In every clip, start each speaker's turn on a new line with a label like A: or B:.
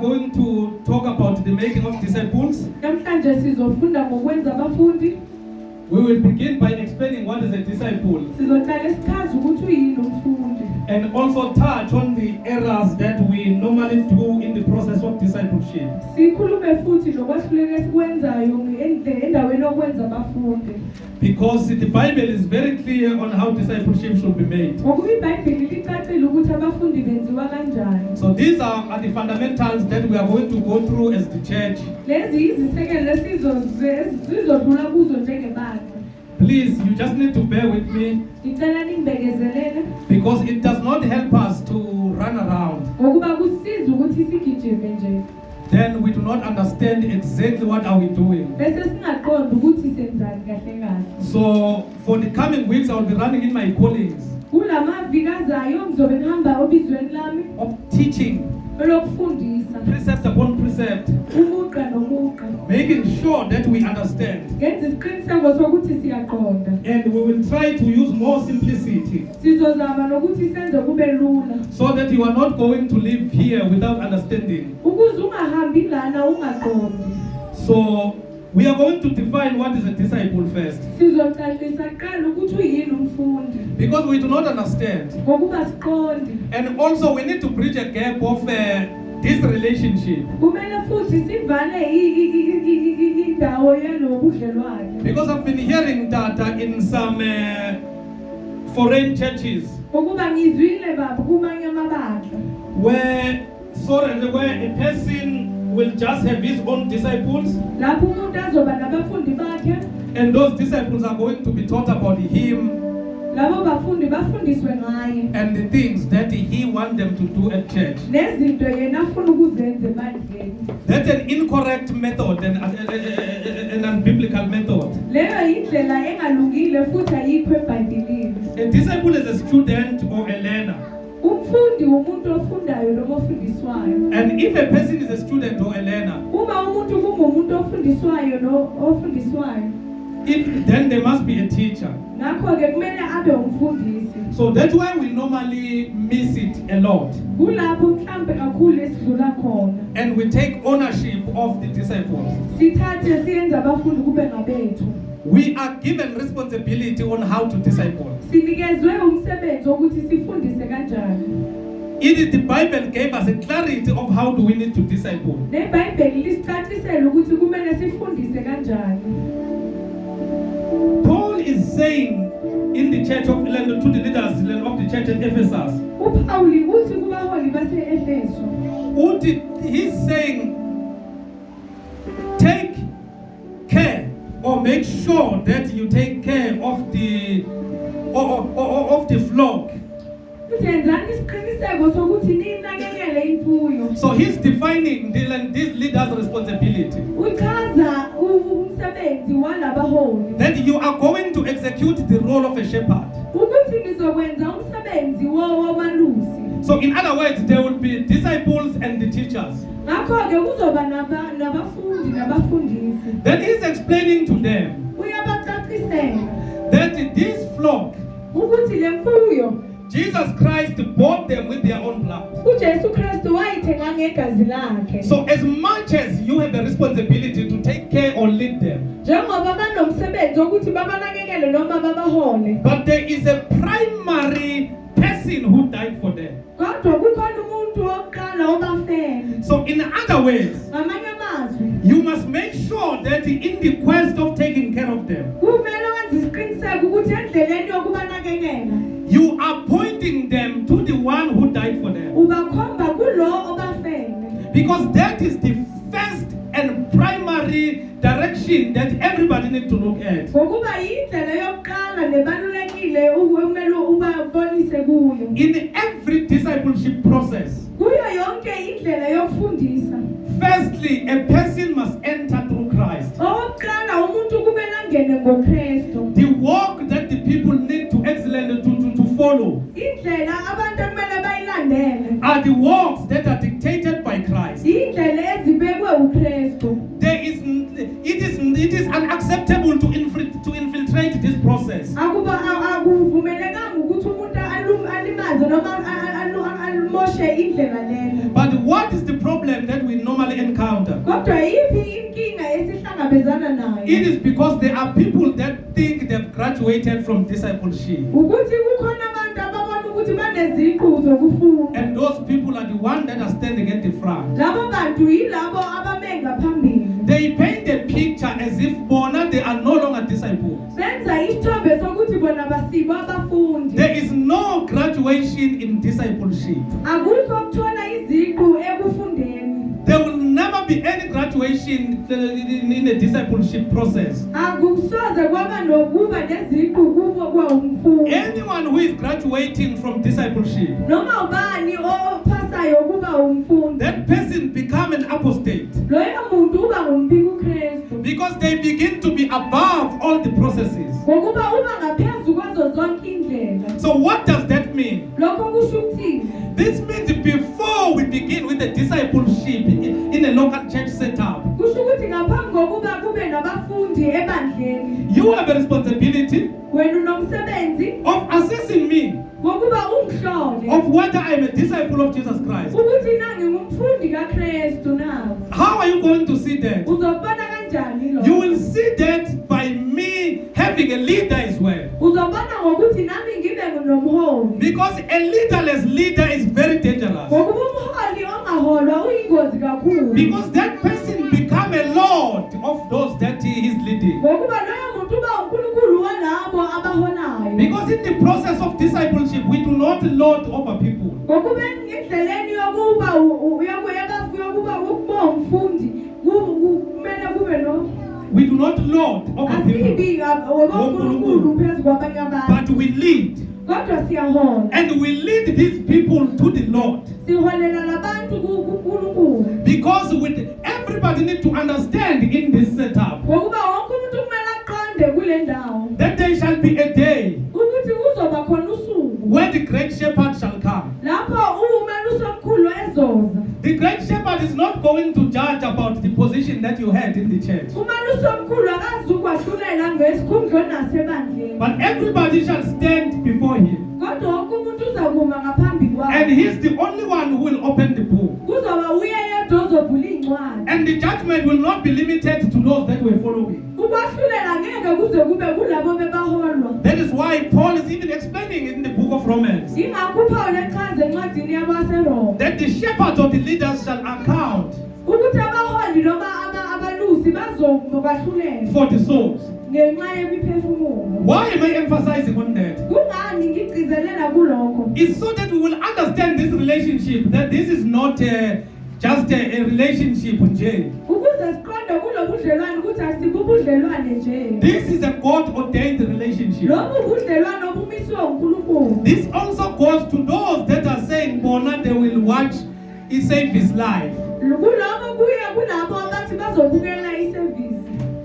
A: Going to talk about the making of disciples.
B: Namhlanje sizofunda ngokwenza abafundi.
A: We will begin by explaining what is a disciple.
B: Sizoqala sichaze ukuthi uyini umfundi.
A: And also touch on the errors that we normally do in the process of discipleship.
B: Sikhulume futhi lokwahluleka esikwenzayo endaweni yokwenza abafundi.
A: Because the Bible is very clear on how discipleship should be made.
B: Ngoba iBhayibheli licacile ukuthi abafundi benziwa kanjani.
A: So these are the fundamentals that we are going to go through as the church.
B: Lezi izisekelo sizodlula kuzo njengebandla.
A: Please, you just need to bear with me.
B: Ngicela ningibekezelele.
A: Because it does not help us to run around.
B: Ngokuba kusiza ukuthi sigijime nje.
A: Then we do not understand exactly what are we doing.
B: Bese singaqondi ukuthi senzani kahle kahle.
A: So for the coming weeks I will be running in my callings
B: Kulamaviki azayo ngizobe ngihamba obizweni lami
A: of teaching,
B: lokufundisa.
A: precept upon precept,
B: Umuqa nomuqa.
A: making sure that we understand.
B: Ngenza isiqiniseko sokuthi siyaqonda.
A: And we will try to use more simplicity
B: Sizozama nokuthi senze kube lula.
A: so that you are not going to live here without understanding.
B: Ukuze ungahambi lana ungaqondi.
A: So we are going to define what is a disciple first.
B: Sizocacisa kuqala ukuthi uyini umfundi.
A: Because we do not understand.
B: Ngokuba siqondi.
A: And also we need to bridge a gap of this relationship.
B: Kumele futhi sivale indawo yalobudlelwane.
A: Because I've been hearing that in some foreign churches
B: Ngokuba ngizwile baba kumanye amabandla.
A: where a person will just have his own disciples,
B: Lapho umuntu azoba nabafundi bakhe,
A: and those disciples are going to be taught about him
B: labo bafundi bafundiswe ngaye.
A: and the things that he wants them to do at church.
B: Nezinto yena afuna ukuzenza ebandleni.
A: That's an incorrect method and an unbiblical method.
B: Leyo indlela engalungile futhi ayikho eBhayibhelini.
A: A disciple is a student or a learner.
B: Umfundi umuntu ofundayo noma ofundiswayo.
A: And if a person is a student or a learner,
B: Uma umuntu kungumuntu ofundiswayo no ofundiswayo,
A: then there must be a teacher.
B: ngakho ke kumele abe umfundisi.
A: So that's why we normally miss it a lot.
B: Kulapho mhlambe kakhulu esidlula khona.
A: And we take ownership of the disciples.
B: Sithathe siyenze abafundi kube ngabethu.
A: We are given responsibility on how to disciple.
B: Sinikezwe umsebenzi ukuthi sifundise kanjani.
A: It is the Bible gave us a clarity of how do we need to disciple.
B: NeBhayibheli lisicacisela ukuthi kumele sifundise kanjani.
A: Paul is saying in the church of London to the leaders of the church at Ephesus.
B: uPauli uthi kubaholi base-Efeso.
A: He's saying, take care or make sure that you take care of the flock.
B: Uthenzani isiqiniseko sokuthi ninakekele imfuyo.
A: So he's defining this leader's responsibility.
B: Uchaza umsebenzi walabaholi.
A: That you are going to execute the role of a shepherd.
B: Ukuthi nizokwenza umsebenzi womalusi.
A: So in other words, there will be disciples and the teachers.
B: Ngakho ke kuzoba nabafundi nabafundisi.
A: Then he's explaining to them
B: Uyabacacisela
A: that this flock,
B: ukuthi lemfuyo
A: Jesus Christ bought them with their own blood.
B: uJesu Kristu wayithenga ngegazi lakhe.
A: So as much as you have the responsibility to take care or lead them,
B: Njengoba banomsebenzi ukuthi babanakekele noma babahole.
A: but there is a primary person who died for them.
B: Kodwa kukhona umuntu oqala obafele.
A: So in other words,
B: Ngamanye amazwi,
A: you must make sure that in the quest of taking care of them,
B: kumele wenze isiqiniseko ukuthi endleleni yokubanakekela
A: you are pointing them to the one who died for them.
B: ubakhomba kulo obafele.
A: Because that is the first and primary direction that everybody needs to look at.
B: Ngokuba yindlela yokuqala nebalulekile okumele ubabonise kuyo.
A: In every discipleship process,
B: Kuyo yonke indlela yokufundisa.
A: firstly, a person must enter through Christ.
B: Okokuqala umuntu kumele angene ngoKristu.
A: The walk that the people need to excellent to follow
B: Indlela abantu kumele bayilandele.
A: are the walks that are dictated by Christ.
B: Indlela ezibekwe uKristu.
A: It is unacceptable to infiltrate this process.
B: Akuvumelekanga ukuthi umuntu alimaze noma alimoshe indlela lelo.
A: But what is the problem that we
B: Kodwa yiphi inkinga esihlangabezana nayo?
A: It is because there are people that think they've graduated from discipleship.
B: Ukuthi kukhona abantu ababona ukuthi baneziqu zokufunda.
A: And those people are the ones that are standing at the front.
B: Labo bantu yilabo abame ngaphambili.
A: They paint a picture as if they are no longer disciples.
B: Benza isithombe sokuthi bona basibo abafundi.
A: There is no graduation in discipleship.
B: Akukho ukuthola iziqu ekufundeni.
A: There will never be any graduation in a discipleship process.
B: Akusoze kwaba nokuba neziqu kubo kwa umfundi.
A: Anyone who is graduating from discipleship,
B: Noma ubani ophasayo kuba umfundi.
A: that person become an apostate.
B: Loyo muntu uba ngumphi kuKristu.
A: Because they begin to be above all the processes.
B: Ngokuba uba ngaphezulu kwazo zonke indlela.
A: So what does that mean?
B: Lokho kusho ukuthini?
A: This means before we begin with the discipleship in a local church setup,
B: Kusho ukuthi ngaphambi kokuba kube nabafundi ebandleni,
A: you have a responsibility
B: wena unomsebenzi
A: of assessing me
B: ngokuba ungihlole
A: of whether I am a disciple of Jesus Christ.
B: ukuthi na ngingumfundi kaKristu na.
A: How are you going to see that?
B: Uzobona kanjani lo?
A: You will see that by me having a leader as well.
B: Uzobona ngokuthi nami ngibe nomholi.
A: Because a leaderless leader is very dangerous.
B: Ngokuba umholi ongaholwa uyingozi kakhulu.
A: Because that person become a lord of those that he is leading.
B: Ngokuba loyo muntu uba uNkulunkulu walabo abaholayo.
A: Because in the process of discipleship, we do not lord over people.
B: Ngokuba endleleni yokuba yokuba umfundi kumele kube no.
A: We do not lord over people,
B: Asibi uNkulunkulu phezu kwabanye abantu.
A: but we lead.
B: Kodwa siyahola.
A: And we lead these people to the Lord.
B: Siholela labantu kuNkulunkulu.
A: Because with everybody need to understand in this setup
B: Ngokuba wonke umuntu kumele aqonde kule ndawo.
A: that there shall be a day
B: Ukuthi kuzoba khona usuku.
A: where the great shepherd shall come.
B: Lapho umelusi omkhulu ezoza.
A: The great shepherd is not going to judge about the position that you had in the church,
B: Umelusi omkhulu akazukwahlulela ngesikhundla nasebandleni.
A: but everybody shall stand before him.
B: Kodwa wonke umuntu uzakuma ngaphambi kwakhe.
A: And he's the only one who will open the book.
B: Kuzoba uye yedwa ozovula incwadi.
A: And the judgment will not be limited to those that were following.
B: Ukwahlulela ngeke kuze kube kulabo bebaholwa.
A: That is why Paul is even explaining in the book of Romans
B: Ingakho uPaul echaza encwadini yabaseRoma
A: that the shepherds or the leaders shall account
B: ukuthi abaholi noma abalusi bazokwahlulela
A: for the souls.
B: ngenxa yemiphefumulo.
A: Why am I emphasizing on that?
B: Kungani ngigcizelela kulokho?
A: It's so that we will understand this relationship, that this is not just a relationship nje.
B: Ukuze siqonde kulobudlelwano ukuthi asibubudlelwane nje.
A: This is a God-ordained relationship.
B: Lobu budlelwano obumiswe uNkulunkulu.
A: This also goes to those that are saying, Bona, they will watch He save his life.
B: Kulabo kuya kulabo abathi bazobukela iservice.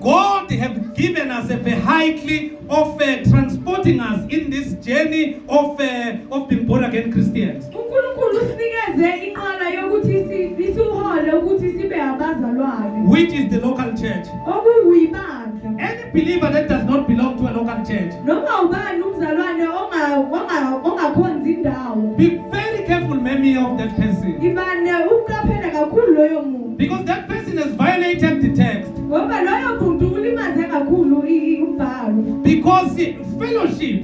A: God have given us a vehicle of transporting us in this journey of being born again Christians.
B: uNkulunkulu usinikeze inqala yokuthi sihole ukuthi sibe abazalwane.
A: Which is the local church.
B: Okuyibandla.
A: Any believer that does not belong to a local church,
B: Noma ubani umzalwane ongakhonza indawo.
A: be very careful, maybe, of that person.
B: Ibane uqaphele kakhulu loyo muntu.
A: Because that person has violated the text.
B: Ngoba loyo muntu ulimaze kakhulu umbhalo.
A: Because fellowship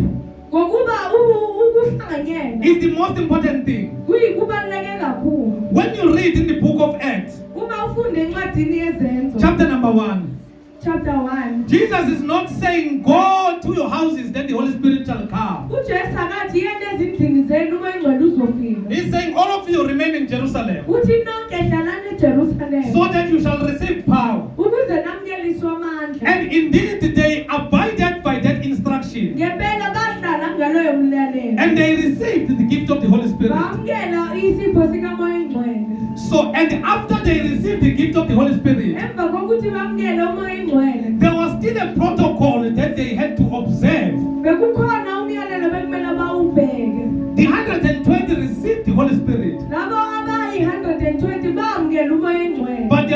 B: Ngokuba ukuhlanganyela
A: is the most important thing.
B: kubaluleke kakhulu.
A: When you read in the book of Acts,
B: Uma ufunde encwadini yezenzo.
A: chapter number 1,
B: Chapter 1.
A: Jesus is not saying, go to your houses, then the Holy Spirit shall come.
B: uJesu akathi yena ezindlini zenu uma ingcwele uzofika.
A: He's saying, all of you remain in Jerusalem,
B: Uthi nonke hlalani eJerusalema.
A: so that you shall receive power.
B: Ukuze namnyeliswe amandla.
A: And indeed, they abided by that instruction.
B: Ngempela bahlala ngaloyo mlalelo.
A: And they received the gift of the Holy Spirit.
B: Bamkela isipho sikaMoya Engcwele.
A: So, and after they received the gift of the Holy Spirit,
B: Emva kokuthi bamkele uMoya Engcwele.
A: there was still a protocol that they had to observe.
B: Bekukhona umyalelo bekumele bawubheke.
A: The 120 received the Holy Spirit.
B: Labo abayi-120 bamkela uMoya Engcwele.
A: But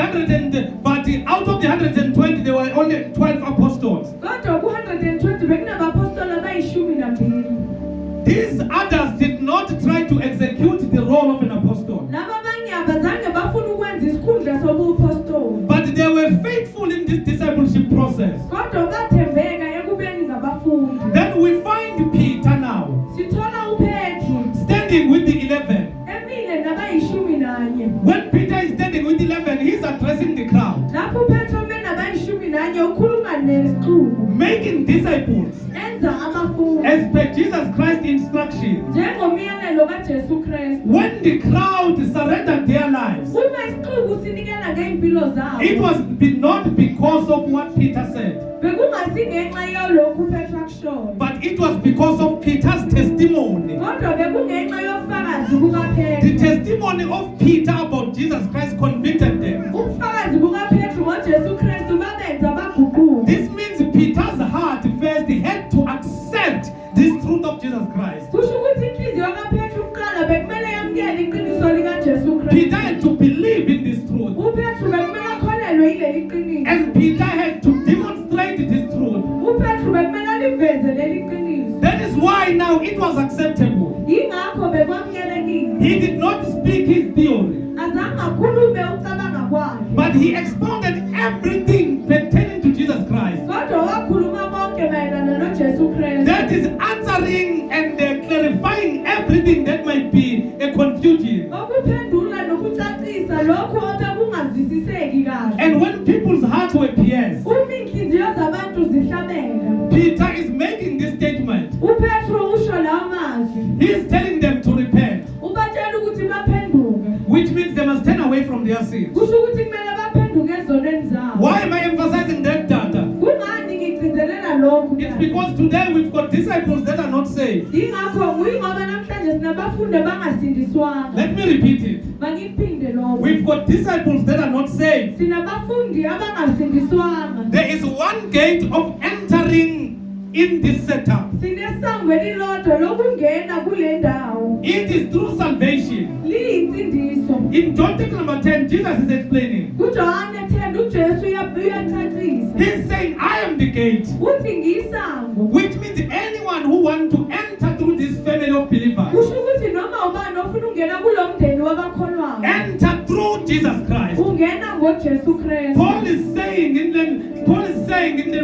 A: out of the 120, there were only 12 apostles.
B: Kodwa ku-120 bekunabapostoli abayishumi-nambili.
A: These others did not try to execute the role of an apostle.
B: Laba abanye abazange bafuna ukwenza isikhundla isandla sobuapostoli.
A: But they were faithful in this discipleship process.
B: Kodwa bathembeka ekubeni ngabafundi.
A: Then we find Peter now
B: Sithola uPetru
A: standing with the 11.
B: emile nabayishumi nanye.
A: When Peter is standing with 11, he's addressing the crowd,
B: Lapho uPetru eme nabayishumi nanye ukhuluma nesixuku.
A: making disciples
B: Enza abafundi.
A: as per Jesus Christ's instructions.
B: Njengomyalelo kaJesu Kristu.
A: When the crowd surrendered their lives,
B: Uma isixuku sinikela ngeimpilo zabo.
A: it was not because of what Peter said,
B: Bekungasi ngenxa yalokhu uPetru akushoyo.
A: but it was because of Peter's testimony.
B: Kodwa bekungenxa yofakazi
A: The
B: bukaPetru.
A: testimony of Peter about Jesus Christ convicted them.
B: Ubufakazi bukaPetru ngoJesu Kristu babenza baguquka.
A: This means Peter's heart first had to accept this truth of Jesus Christ.
B: Kusho ukuthi inhliziyo kaPetru kuqala bekumele yamukele iqiniso likaJesu Kristu.
A: Peter had to believe in this truth.
B: uPetru bekumele akholelwe yileli qiniso.
A: And Peter had to demonstrate this truth.
B: uPetru bekumele aliveze leli qiniso.
A: That is why now it was acceptable.
B: Yingakho bekwamukelekile.
A: He did not speak his theory,
B: Azange akhulume ucabanga kwakhe.
A: but he expounded everything pertaining to Jesus Christ.
B: Kodwa wakhuluma konke mayelana noJesu Kristu.
A: That is answering and clarifying everything that might be a confusion.
B: Okuphendula nokucacisa lokho obekungazwisiseki kahle.
A: And when people's hearts were pierced,
B: Uma inhliziyo zabantu zihlabeka.
A: Peter is making this statement.
B: uPetru usho lawo mazwi.
A: He is telling them to repent,
B: Ubatshela ukuthi baphenduke.
A: which means they must turn away from their sins.
B: Kusho ukuthi kumele baphenduke ezonweni zabo.
A: Why am I emphasizing that data?
B: Kungani ngigcizelela lokhu?
A: It's because today we've got disciples that are not saved.
B: Yingakho ngoba namhlanje sinabafundi abangasindiswanga.
A: Let me repeat it.
B: Mangiphinde lokho.
A: We've got disciples that are not saved.
B: Sinabafundi abangasindiswanga.
A: There is one gate of entering in this setup.
B: Sinesango elilodwa lokungena kule ndawo.
A: It is through salvation.
B: Liyinsindiso.
A: In John chapter number 10, Jesus is explaining.
B: kuJohane 10 uJesu uyachachisa.
A: He's saying, I am the gate.
B: Uthi ngiyisango.
A: Which means anyone who wants to enter through this family of believers,
B: Kusho ukuthi noma ubani ofuna ukungena kulo mndeni wabakholwayo.
A: enter through Jesus Christ.
B: Ungena ngoJesu Kristu.
A: Paul is saying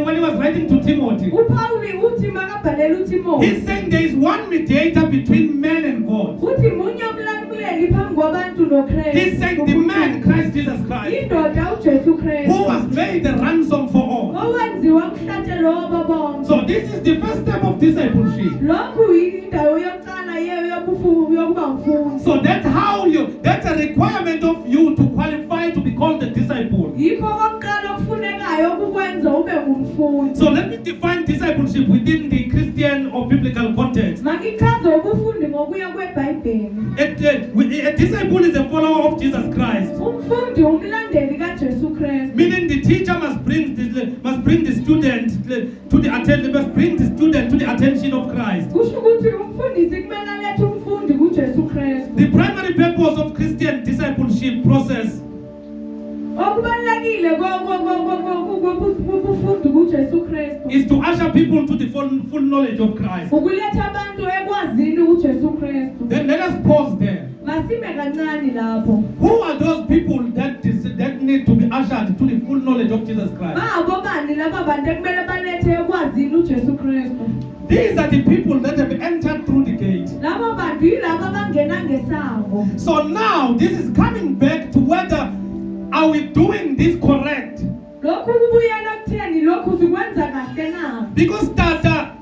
A: when he was writing to Timothy,
B: uPauli uthi makabhalela uTimothy.
A: he's saying there is one mediator between man and God.
B: Uthi munye umlamuleli phambi kwabantu noKristu.
A: He's saying the man, Christ Jesus Christ,
B: Indoda uJesu Kristu.
A: who was made the ransom for all.
B: Owenziwa umhlatshelo wabo bonke.
A: So this is the first step of discipleship.
B: Lokhu yindawo yokuqala yokuba mfundi.
A: So that's a requirement of you to qualify to be called a disciple.
B: Yikho okokuqala okufunekayo ukukwenza ube ngumfundi.
A: So let me define discipleship within the Christian or biblical context.
B: Mangichaze ubufundi ngokuya kweBhayibheli.
A: A disciple is a follower of Jesus Christ.
B: Umfundi umlandeli kaJesu Kristu.
A: Meaning the teacher must bring the student to the attention of Christ.
B: Kusho ukuthi umfundisi kumele alethe umfundi kuJesu Kristu.
A: The primary purpose of Christian discipleship process
B: Okubalulekile kobufundi kuJesu Kristu.
A: is to usher people to the full knowledge of Christ.
B: Ukuletha abantu ekwazini uJesu Kristu.
A: Then let us pause there.
B: Masime kancane lapho.
A: Who are those people that need to be ushered to the full knowledge of Jesus Christ?
B: Babo bani laba bantu ekumele balethe ekwazini uJesu Kristu.
A: These are the people that have entered through the gate.
B: Laba bantu yilabo abangena ngesango.
A: So now this is coming back to whether are we doing this correct?
B: Lokhu kubuyela kutheni lokhu sikwenza kahle na?
A: Because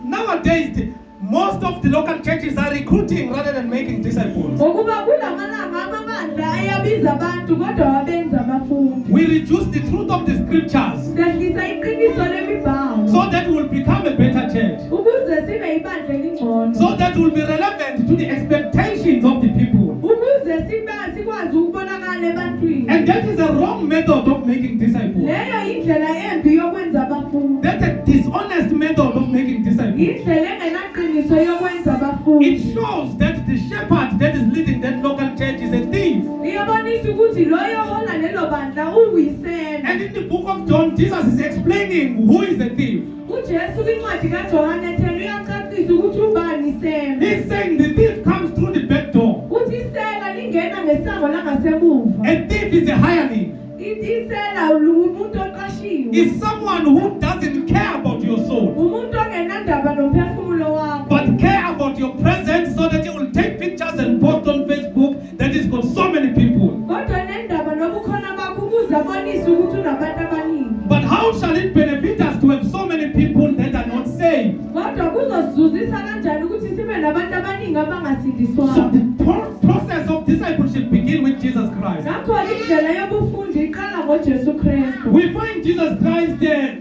A: nowadays most of the local churches are recruiting rather than making disciples.
B: Ngokuba kulamalanga amabandla ayabiza abantu kodwa abenza abafundi.
A: We reduce the truth of the scriptures
B: Sehlisa iqiniso lemibhalo.
A: so that we will become a better church.
B: Ukuze sibe ibandla elingcono.
A: So that will be relevant to the expectations of the people.
B: Ukuze sikwazi ukubonakala ebantwini.
A: And that is a wrong method of making disciples.
B: Leyo indlela embi yokwenza abafundi.
A: That's a dishonest method of making disciples.
B: Indlela engenaqiniso yokwenza abafundi.
A: It shows that the shepherd that is leading that local church is a thief.
B: Iyabonisa ukuthi loyo hola lelo bandla uyisena.
A: And in the book of John, Jesus is explaining who is a thief.
B: uJesu kwincwadi kaJohane 10 uyacacisa ukuthi ubani isena.
A: He's saying the thief comes through the back door.
B: Uthi isena lingena ngesango langasemuva.
A: A thief is a hireling.
B: idisela umuntu oqashiwe.
A: is someone who doesn't care about your soul,
B: Umuntu ongenandaba nomphefumulo wakho.
A: but care about your presence so that you will take pictures and post on Facebook that it's got so many people.
B: Kodwa nendaba nobukhona bakho ukuzabonisa ukuthi unabantu abaningi.
A: But how shall it benefit us to have so many people that are not saved?
B: Kodwa kuzosizuzisa kanjani ukuthi sibe nabantu abaningi
A: So
B: abangasindiswanga.
A: the process of discipleship begins with Jesus Christ.
B: Ngakho indlela yobufundi iqala ngoJesu Kristu.
A: We find Jesus Christ there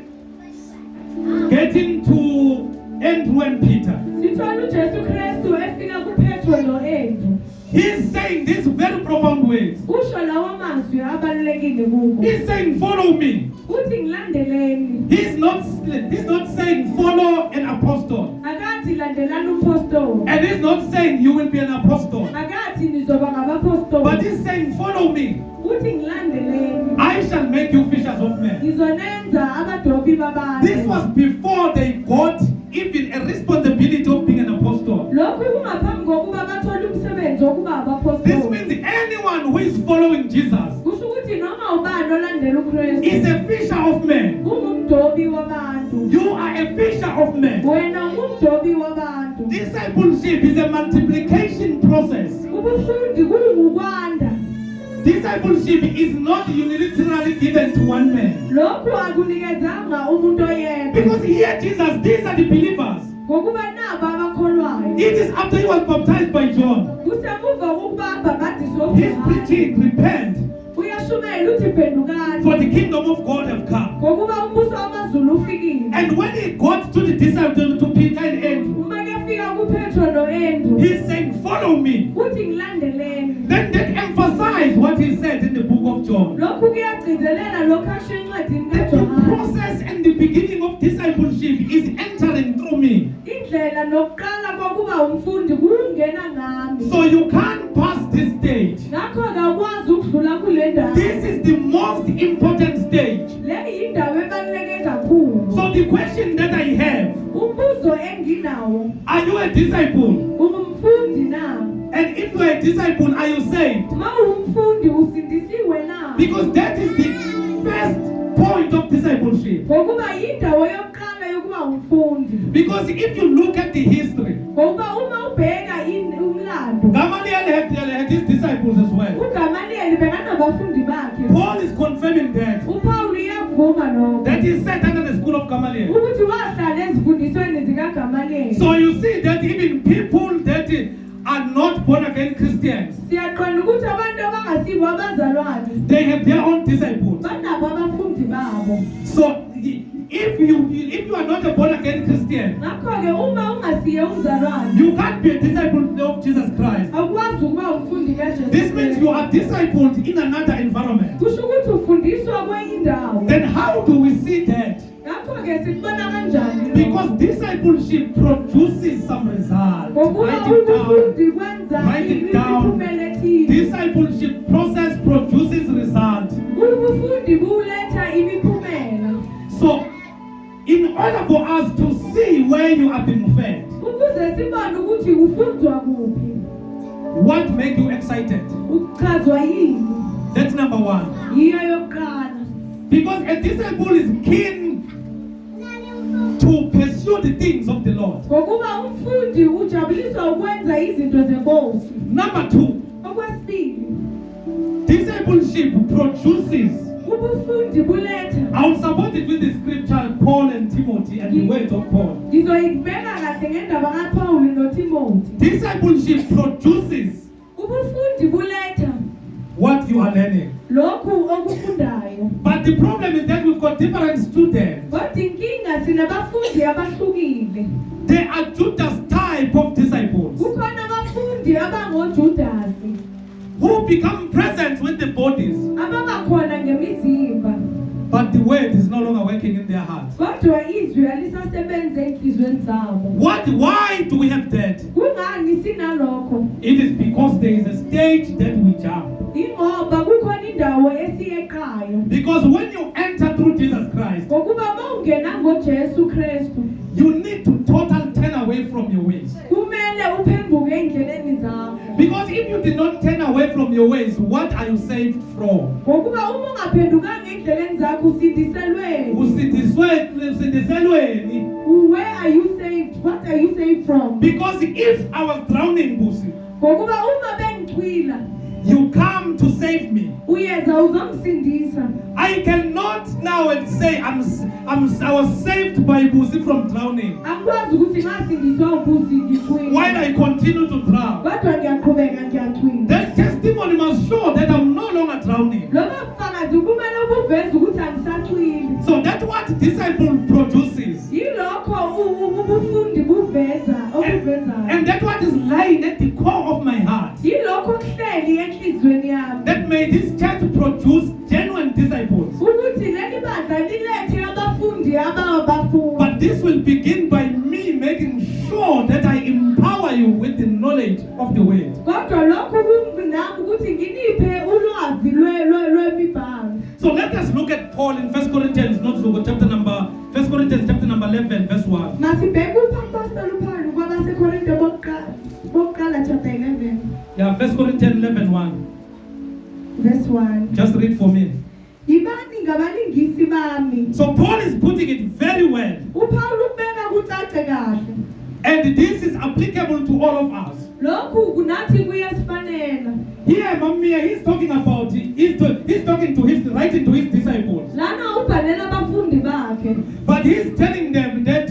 A: getting to Andrew and Peter.
B: Sithola uJesu Kristu efika kuPetro noAndrew.
A: He's saying these very profound words.
B: Usho lawo mazwi abalulekile kubo.
A: He's saying, follow me.
B: Uthi ngilandeleni.
A: He's not saying follow an apostle.
B: Akathi landelani umpostoli.
A: And he's not saying you will be an apostle.
B: Akathi nizoba ngabapostoli.
A: But he's saying follow me.
B: Uthi ngilandeleni.
A: I shall make you fishers of men.
B: Ngizonenza abadobi babantu.
A: This was before they got even a responsibility of being an apostle.
B: Lokhu kungaphambi kokuba bathole umsebenzi wokuba abapostoli.
A: This means anyone who is following Jesus
B: Kusho ukuthi noma ubani olandela uKristu
A: is a fisher of men.
B: ungumdobi wabantu.
A: You are a fisher of men.
B: Wena ungumdobi wabantu.
A: Discipleship is a multiplication process.
B: Ubufundi kungukwanda.
A: Discipleship is not unilaterally given to one man.
B: Lokhu akunikezanga umuntu oyedwa.
A: Because here Jesus, these are the believers.
B: Ngokuba nabo abakholwayo.
A: It is after he was baptized by John.
B: Kusemuva kokuba babhadiswe
A: He's
B: uJohane.
A: preaching, repent,
B: Uyashumela uthi phendukani.
A: for the kingdom of God have come.
B: Ngokuba umbuso wamazulu ufikile.
A: And when he got to the disciples, to Peter and Andrew,
B: Uma kefika kuPetro noAndrew.
A: he's saying, follow me.
B: Uthi ngilandeleni.
A: Then that emphasized what he said in the book of John.
B: Lokhu kuyagcizelela lokho asho encwadini
A: That the
B: kaJohane.
A: process and the beginning of discipleship is entering through me.
B: Indlela nokuqala kokuba umfundi kungena ngami.
A: So you can't pass this stage.
B: Ngakho akwazi ukudlula kule ndawo.
A: This is the most important stage.
B: Le yindawo ebaluleke kakhulu.
A: So the question that I have,
B: Umbuzo enginawo,
A: are you a disciple?
B: ungumfundi na?
A: And if you are a disciple, are you saved?
B: Ma ungumfundi usindisiwe na?
A: Because that is the first point of discipleship.
B: Ngokuba yindawo yokuqala yokuba umfundi.
A: Because if you look at the history,
B: Ngokuba uma ubheka umlando,
A: Gamaliel had his disciples as well.
B: uGamaliyeli bekanabafundi bakhe.
A: Paul is confirming that.
B: uPaul uyavuma lokho.
A: That he sat under the school of Gamaliel.
B: Ukuthi wahlala ezifundisweni zikaGamaliyeli.
A: So you see that even people that are not born again Christians,
B: Siyaqonda ukuthi abantu abangasibo abazalwane
A: they have their own disciples.
B: banabo abafundi babo.
A: So if you are not a born again Christian,
B: Ngakho-ke uma ungasiye umzalwane,
A: you can't be a disciple of Jesus Christ.
B: awukwazi ukuba umfundi kaJesu.
A: This means you are discipled in another environment.
B: Kusho ukuthi ufundiswa kwenye indawo.
A: Then how do we see that?
B: Ngakho-ke sikubona kanjani?
A: Because discipleship produces some results.
B: Ngokuba
A: Write it down.
B: ubufundi kwenza
A: Write it down.
B: imiphumela ethile.
A: Discipleship process produces results.
B: Ubufundi buletha imiphumela.
A: So, in order for us to see where you are being fed,
B: Ukuze sibone ukuthi ufundzwa kuphi,
A: what makes you excited?
B: ukuchazwa yini,
A: That's number one.
B: yiyo yokuqala.
A: Because a disciple is keen to pursue the things of the Lord.
B: Ngokuba umfundi ujabuliswa ukwenza izinto zenkosi.
A: Number two,
B: Okwesibili,
A: discipleship produces.
B: ubufundi buletha.
A: I will support it with the scripture, Paul and Timothy, and the words of Paul.
B: Ngizoyibeka kahle ngendaba kaPaul noTimothy.
A: Discipleship produces
B: Ubufundi buletha
A: what you are learning.
B: lokhu okufundayo.
A: But the problem is that we've got different students.
B: Kodwa inkinga sinabafundi abahlukile.
A: They are Judas type of disciples
B: Kukhona abafundi abangoJudasi
A: who become present with the bodies,
B: ababakhona ngemizimba,
A: but the word is no longer working in their hearts.
B: kodwa izwi alisasebenze enhlizweni zabo.
A: Why do we have that?
B: Kungani sinalokho?
A: It is because there is a stage that we jump.
B: Ingoba kukhona indawo esiyeqayo.
A: Because when you enter through Jesus Christ,
B: Ngokuba mawungena ngoJesu Kristu,
A: you need to totally turn away from your ways.
B: kumele uphenduke endleleni zakho.
A: Because if you did not turn away from from your ways, what are you saved from?
B: ngokuba uma ungaphendukanga endleleni zakho usindiselweni.
A: Usindiselweni.
B: Where are you saved? What are you saved from?
A: Because if I was drowning, Busi,
B: ngokuba uma bengicwila
A: you come to save me.
B: uyeza uzongisindisa.
A: I cannot now and say I was saved by Busi from drowning
B: angikwazi ukuthi ngasindiswa ubusi ngicwila
A: while I continue to drown.
B: kodwa ngiyaqhubeka ngiyacwila.
A: That testimony must show that I'm no longer drowning.
B: Lobo bufakazi kumele buveze ukuthi angisacwili.
A: So that's what disciple produces.
B: Yilokho ubufundi buveza okuvezayo.
A: And that's what is lying at the core of my heart.
B: Yilokho kuhleli enhlizweni yami.
A: That may this church produce genuine disciples.
B: Ukuthi leli bandla lilethe abafundi abafundi.
A: But this will begin by me making sure that I empower you with the knowledge of the word.
B: Kodwa lokho kunami ukuthi nginiphe ulwazi lwemibhalo.
A: So let us look at Paul in 1 Corinthians, not so, chapter number 1 Corinthians chapter number 11 verse 1.
B: Masibheke uPaul uPaul kwabaseKorinte bokuqala chapter 11.
A: Yeah, 1 Corinthians 11:1.
B: Verse 1.
A: Just read for me.
B: Yibani ngabalingisi bami.
A: So Paul is putting it very well.
B: uPaul ubeka kucace kahle.
A: And this is applicable to all of us.
B: Lokhu kunathi kuyasifanela.
A: Here, Mamia, he's talking about, writing to his disciples.
B: Lana ubhalela abafundi bakhe.
A: But he's telling them that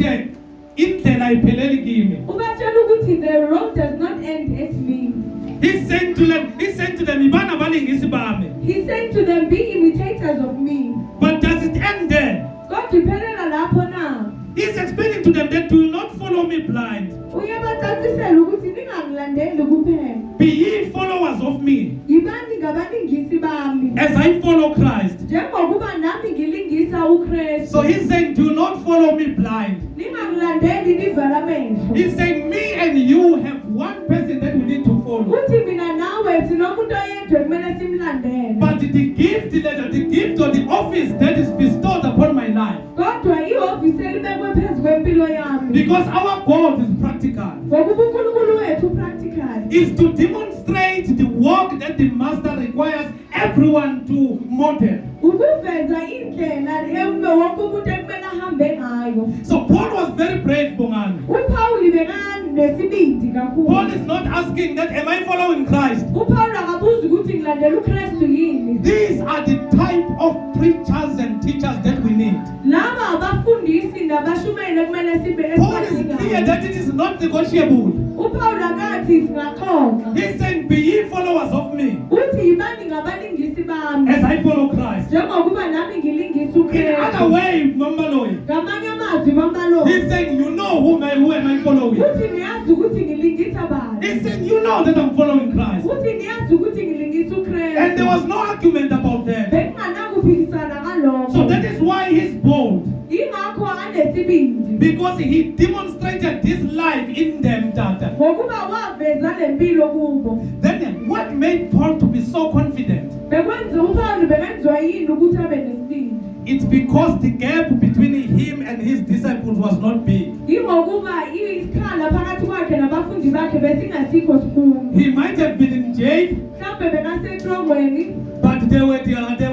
A: indlela ayipheleli kimi.
B: Ubatshela ukuthi the road does not end at me.
A: He's saying to them, ibana balingisi bami.
B: He's saying to them, be imitators of me.
A: But does it end there?
B: God diphelela lapho na.
A: He's explaining to them that do not follow me blind.
B: Uyabacacisela ukuthi ningangilandeli kuphela.
A: Be ye followers of me.
B: Yibani ngabalingisi bami.
A: As I follow Christ.
B: Njengokuba nami ngilingisa uKristu.
A: So he's saying, do not follow me blind.
B: Ningangilandeli nivala amehlo.
A: He's saying, me and you have one person that we need to follow.
B: Uthi mina nawe sinomuntu oyedwa kumele simlandele.
A: But the gift or the office that is bestowed upon my life.
B: Kodwa ihhovisi elibekwe phezu kwempilo yami.
A: Because our God is practical.
B: Ngokuba uNkulunkulu wethu practical.
A: Is to demonstrate the work that the master requires everyone to model.
B: Ukuveza indlela wonke umuntu ekumele ahambe ngayo.
A: So Paul was very brave, Bongani.
B: uPaul bekanesibindi kakhulu.
A: Paul is not asking that, am I following Christ?
B: uPaul akabuzi ukuthi ngilandela uKristu yini.
A: These are the type of preachers and teachers that we need.
B: Laba abafundisi nabashumayeli ekumele sibe
A: Paul is clear that it is not negotiable.
B: uPaul akathi singaxoxa.
A: He's saying, be ye followers of me.
B: Uthi yibani ngabalingisi bami.
A: As I follow Christ.
B: Njengokuba nami ngilingisa
A: In
B: uKristu.
A: other way, Mambaloy.
B: Ngamanye amazwi Mambalo.
A: He's saying, you know who am I following?
B: Uthi niyazi ukuthi ngilingisa bani.
A: He's saying, you know that I'm following Christ.
B: Uthi niyazi ukuthi ngilingisa uKristu.
A: And there was no argument about that.
B: Bekunganakuphikisana ngalokho.
A: So that is why he's bold.
B: Ingakho anesibindi.
A: Because he demonstrated this life in them.
B: Ngokuba waveza lempilo kubo.
A: Then what made Paul to be so confident?
B: Bekwenza uPaul bekenzwa yini ukuthi abe nesibindi.
A: It's because the gap between him and his disciples was not big.
B: Ingokuba isikhala phakathi kwakhe nabafundi bakhe besingasikho sikhulu.
A: He might have been in jail,
B: Mhlawumbe bekasetrongweni.
A: but they were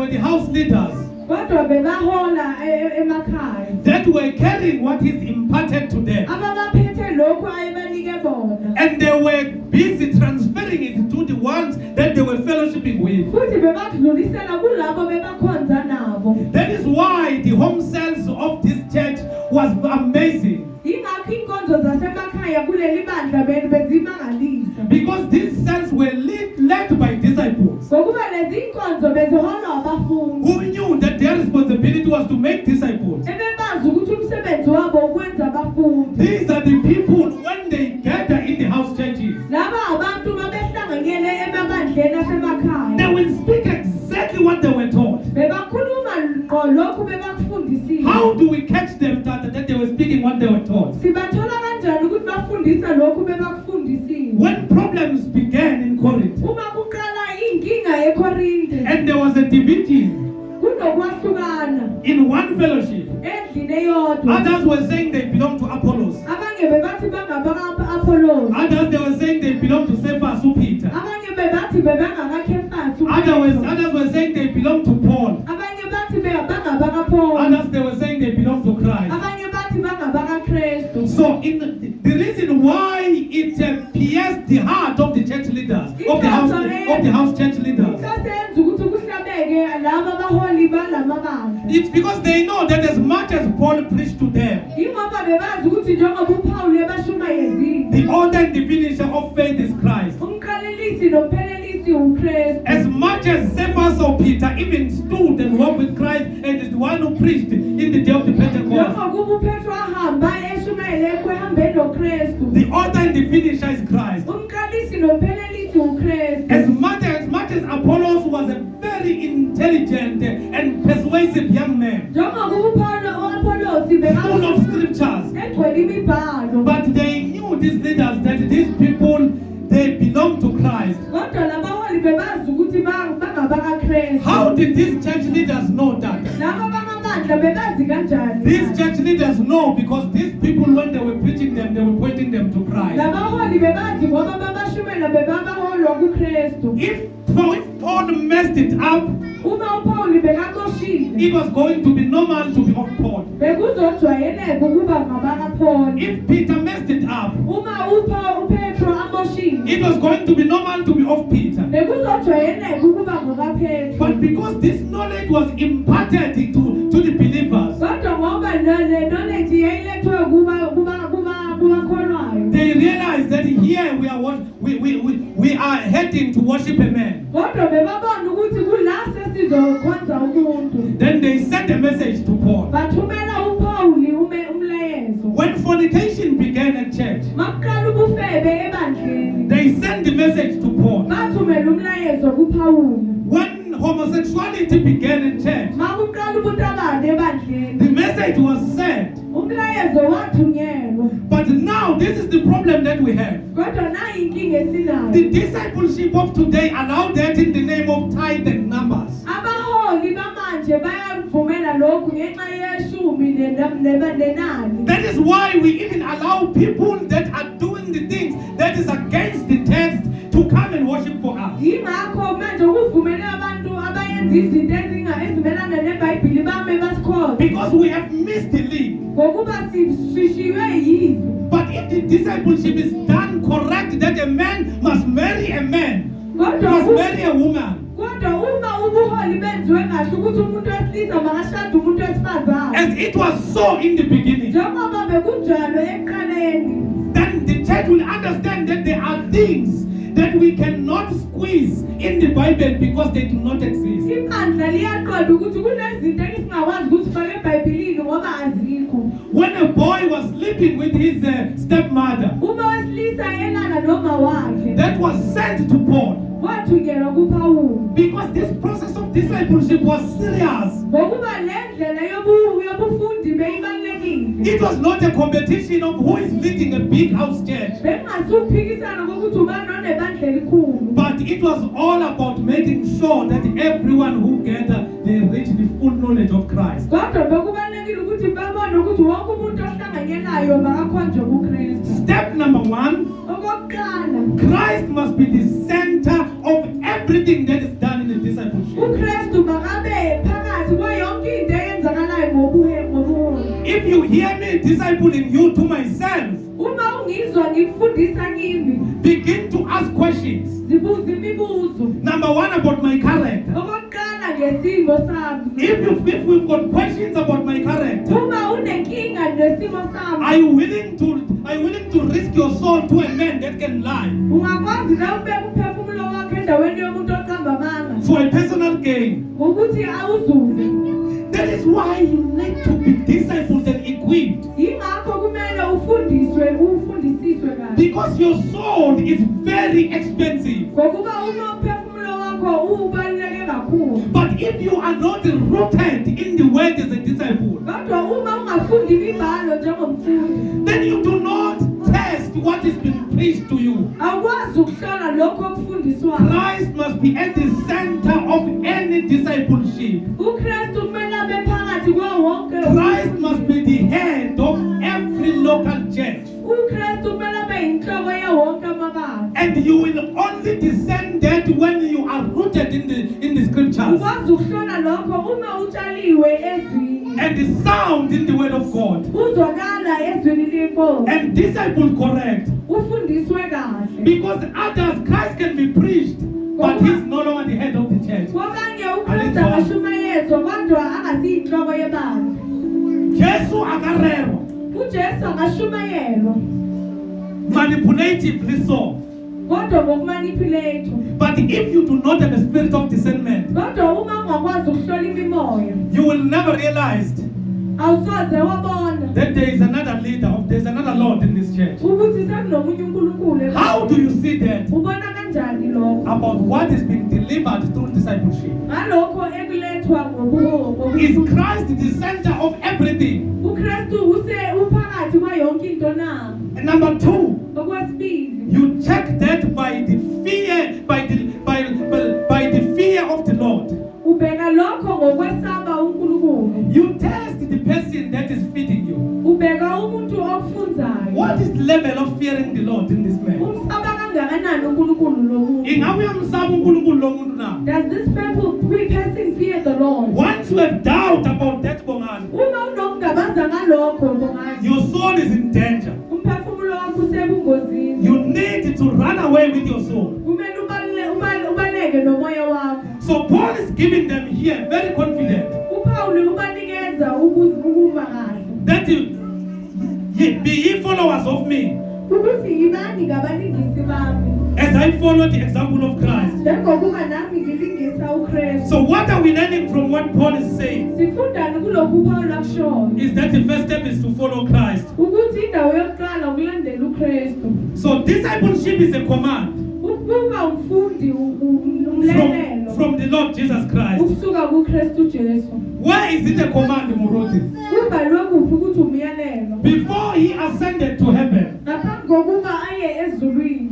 A: the house leaders
B: Kodwa bebahola emakhaya.
A: that were carrying what is imparted to them.
B: Ababaphethe lokho ayebanike bona.
A: And they were busy transferring it to the ones that they were fellowshipping with.
B: Futhi bebadlulisela kulabo bebakhonza nabo.
A: That is why the home cells of this church was amazing.
B: Ingakho inkonzo zasemakhaya kuleli bandla bezimangalisa.
A: Because these cells were led by disciples
B: Ngokuba lezi inkonzo beziholwa abafundi.
A: who knew that their responsibility was to make disciples.
B: Ebebazi ukuthi umsebenzi wabo ukwenza abafundi.
A: These are the people when they gather in the house churches.
B: Laba abantu mabehlanganyele emabandleni asemakhaya.
A: They will speak exactly what they were taught.
B: Bebakhuluma lokhu bebakufundisile.
A: How do we catch them that they were speaking what they were taught?
B: Sibathola kanjani ukuthi bafundisa lokhu bebakufundisile?
A: When problems began in Corinth
B: Uma kuqala inkinga eKorinte.
A: and there was a division
B: Kunokwahlukana
A: in one fellowship,
B: endlini eyodwa.
A: others were saying they belong to Apollos,
B: Abanye bebathi bangabaka Apollos.
A: others they were saying they belong to Cephas or Peter.
B: Abanye bebathi bebangaka
A: belong to Paul.
B: abanye bathi bangabakaPaul,
A: Others they were saying they belong to Christ.
B: abanye bathi bangabakaKristu.
A: So the reason why it pierced the heart of the church leaders, of the house church leaders,
B: Kasenza ukuthi kuhlabeke laba abaholi balamabandla.
A: it's because they know that as much as Paul preached to them,
B: Ingoba bebazi ukuthi njengoba uPaul ebashumayezile,
A: the author and the finisher of faith is Christ.
B: umqalelisi nomphelelisi uKristu.
A: As much as Cephas or Peter even stood and walked with Christ and is the one who preached in the day of the Pentecost,
B: Njengoba kuba uPetro ahamba eshumayele ehambeni noKristu,
A: the author and the finisher is Christ.
B: umqalelisi nomphelelisi uKristu.
A: As much as Apollos was a very intelligent and persuasive young man,
B: Njengoba uApollos
A: full of scriptures,
B: egcwele imibhalo,
A: but they knew these leaders that these people, they belong to Christ.
B: kodwa labaholi bebazi ukuthi bangabakaKristu.
A: How did these church leaders know that?
B: Laba bamabandla bebazi kanjani?
A: These church leaders know because these people, when they were preaching them, they were pointing them to Christ.
B: Labaholi bebazi ngoba babashumela bebabaholwa kuKristu.
A: If Paul messed it up,
B: Uma uPaul bekakoshile,
A: it was going to be normal to be of Paul.
B: bekuzojwayeleka ukuba ngabakaPaul.
A: If Peter messed it up,
B: Uma uPetro amoshile,
A: it was going to be normal to be of Peter.
B: bekuzojwayeleka ukuba ngabakaPetro.
A: But because this knowledge was imparted to the believers,
B: Kodwa ngoba le knowledge yayilethwe kubakholwayo,
A: they realized that here we are heading to worship a man.
B: kodwa bebabona ukuthi kula sesizokhonza umuntu.
A: Then they sent a message to Paul.
B: Bathumela uPaul umlayezo.
A: When fornication began at church,
B: Makuqala ubufebe ebandleni,
A: they sent the message to Paul.
B: bathumela umlayezo kuPaul.
A: When homosexuality began in church,
B: Makuqala ubutabane ebandleni,
A: the message was sent.
B: umlayezo wathunyelwa.
A: But now this is the problem that we have.
B: Kodwa nayi inkinga esinayo.
A: The discipleship of today allow that in the name of tithe and numbers.
B: Abaholi bamanje bayavumela lokhu ngenxa yeshumi nenani.
A: That is why we even allow people that are doing the things that is against the text to come and worship for us.
B: Yingakho manje ukuvumela abantu abayenza izinto ezimelana neBhayibheli bame basikhona.
A: Because we have missed the link.
B: Ngokuba sishiywe yizwi.
A: But if the discipleship is done correct, that a man must marry a man, must marry a woman,
B: Kodwa uma ubuholi benziwe kahle ukuthi umuntu wesilisa makashade umuntu wesifazane,
A: as it was so in the beginning,
B: njengoba bekunjalo ekuqaleni,
A: then the church will understand that there are things that we cannot squeeze in the Bible because they do not exist.
B: ibandla liyaqonda ukuthi kunezinto esingakwazi ukuzifaka eBhayibhelini ngoba azikho.
A: When a boy was sleeping with his stepmother,
B: Uma wesilisa elala noma wakhe,
A: that was sent to Paul
B: wathunyelwa kuPaul.
A: because this process of discipleship was serious.
B: Ngokuba le ndlela yobufundi beyibalulekile.
A: It was not a competition of who is leading a big house church,
B: Bengasuphikisana ngokuthi ubani onebandla elikhulu.
A: but it was all about making sure that everyone who gathered, they reach the full knowledge of Christ.
B: Kodwa bekubalulekile ukuthi babone ukuthi wonke umuntu ohlanganyelayo makakhonjwe kuKristu.
A: Step number 1,
B: Okokuqala,
A: Christ must be the center of everything that is done in the discipleship.
B: uKristu makabe phakathi kwayo yonke into eyenzakalayo ngobuholi.
A: If you hear me discipling you to myself,
B: Uma ungizwa ngikufundisa kimi,
A: begin to ask questions.
B: zibuza imibuzo.
A: Number 1, about my character.
B: Okokuqala ngesimo sami.
A: If we've got questions about my character,
B: Uma unenkinga nesimo sami,
A: are you willing to risk your soul to a man that can lie
B: ungakwazi na ubeka umphefumulo wakho endaweni yomuntu oqamba amanga
A: for a personal gain?
B: ngokuthi awuzuze.
A: That is why you need to be discipled and equipped,
B: Yingakho kumele ufundisiswe kahle.
A: because your soul is very expensive.
B: Ngokuba uma umphefumulo wakho ubaluleke kakhulu.
A: But if you are not rooted in the word as a disciple,
B: Kodwa uma ungafundi imibhalo njengomfundi,
A: then you do not test what is being preached to you.
B: awukwazi ukuhlola lokho okufundiswayo.
A: Christ must be at the center of any discipleship.
B: uKristu kumele abe phakathi kwawo wonke.
A: Christ must be the head of every local church.
B: uKristu kumele abe yinhloko yawonke amabandla.
A: And you will only discern that when you are rooted in the scriptures.
B: Ukwazi ukuhlola ngalokho uma utshaliwe ezwini
A: and is sound in the word of God,
B: uzwakala ezwini lenkosi
A: and disciple correct,
B: ufundiswe kahle
A: because others Christ can be preached, but he's no longer the head of the church.
B: kwabanye uKristu angashumayezwa kodwa angasiyinhloko yebandla.
A: Jesu akarero,
B: uJesu angashumayelwa
A: manipulatively so.
B: kodwa ngokumanipulate.
A: But if you do not have a spirit of discernment,
B: kodwa uma ungakwazi ukuhlola imimoya
A: you will never realize
B: awusoze wabona
A: that there is another leader, there's another Lord in this church.
B: ukuthi sekunomunye uNkulunkulu.
A: How do you see that?
B: ubona kanjani lokho?
A: About what is being delivered through discipleship.
B: ngalokho ekulethwa ngobuholi.
A: Is Christ the center of everything?
B: uKristu uphakathi kwa yonke into na?
A: And number two,
B: okwesibili
A: you check that by the fear, by the fear of the Lord.
B: ubheka lokho ngokwesaba uNkulunkulu.
A: You test the person that is feeding you.
B: ubheka umuntu okufunzayo.
A: What is the level of fearing the Lord in this man?
B: umsaba kangakanani uNkulunkulu lo muntu?
A: Ingabe uyamsaba uNkulunkulu lo muntu na?
B: Does this person fear the Lord?
A: Once you have doubt about that bongani,
B: uma unokungabaza ngalokho bongani,
A: your soul is in danger.
B: umphefumulo wakho usebungozini.
A: You need to run away with your soul.
B: kumele ubaleke nomoya wakho.
A: So Paul is giving them here very confident
B: uPaul ubanikeza ukuba kahle
A: that be ye followers of me
B: ukuthi yibani ngabalingisi bami
A: as I follow the example of Christ.
B: njengokuba nami ngilingisa uKristu.
A: So what are we learning from what Paul is saying?
B: sifundani kulokhu uPaul akushoyo?
A: Is that the first step is to follow Christ.
B: ukuthi indawo yokuqala ukulandela uKristu.
A: So discipleship is a command
B: ukuba umfundi umlelelo
A: from the Lord Jesus Christ.
B: ukusuka kuKristu Jesu.
A: Where is it a command, Muruti?
B: kubhalwe kuphi ukuthi umyalelo?
A: Before he ascended to heaven,
B: ngaphambi kokuba aye ezulwini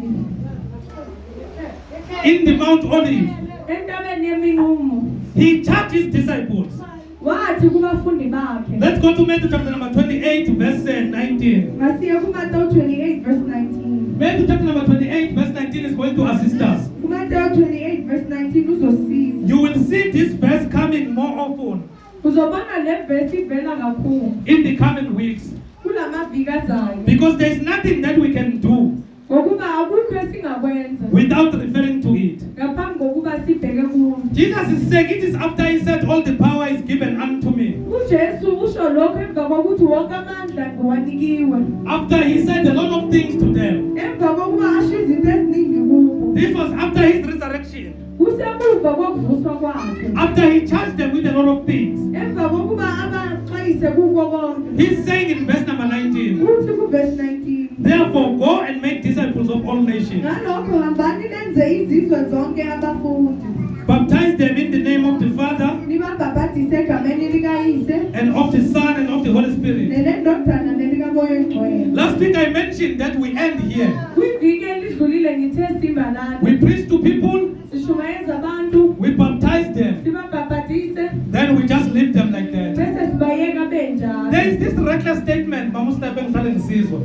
A: in the Mount Olive,
B: entabeni yeminumo
A: he charged his disciples.
B: wathi kubafundi bakhe.
A: Let's go to Matthew chapter number 28, verse 19.
B: Masiya kuMateyu 28 verse 19.
A: Matthew chapter number 28, verse 19 is going to assist us.
B: kuMateyu 28 verse 19 uzosiza.
A: You will see this verse coming more often
B: uzobona le verse ivela kakhulu
A: in the coming weeks,
B: kulamaviki azayo,
A: because there is nothing that we can do
B: ngokuba akukho esingakwenza
A: without referring to it.
B: ngaphambi kokuba sibheke kulo.
A: Jesus is saying it is after he said all the power is given unto me.
B: uJesu usho lokho emva kokuthi wonke amandla ngowanikiwe,
A: After he said a lot of things to them.
B: emva kokuba asho izinto eziningi kubo,
A: This was after his resurrection.
B: kusemuva kokuvuswa kwakhe,
A: After he charged them with a lot of things.
B: emva kokuba abaxwayise kuko konke.
A: He's saying in verse number 19,
B: uthi kuverse 19,
A: therefore go and make disciples of all nations.
B: ngalokho hambani nenze izizwe zonke abafundi,
A: Baptize them in the name of the Father
B: nibabhabhadise egameni likayise
A: and of the Son and of the Holy Spirit.
B: nelendodana nelikamoya oyingcwele.
A: Last week I mentioned that we end here.
B: kwiviki elidlulile ngithe simbalana,
A: We preach to people,
B: sishumayeza abantu,
A: we baptize them,
B: sibabhabhadise,
A: then we just leave them like that.
B: bese sibayeka benjalo.
A: There is this reckless statement,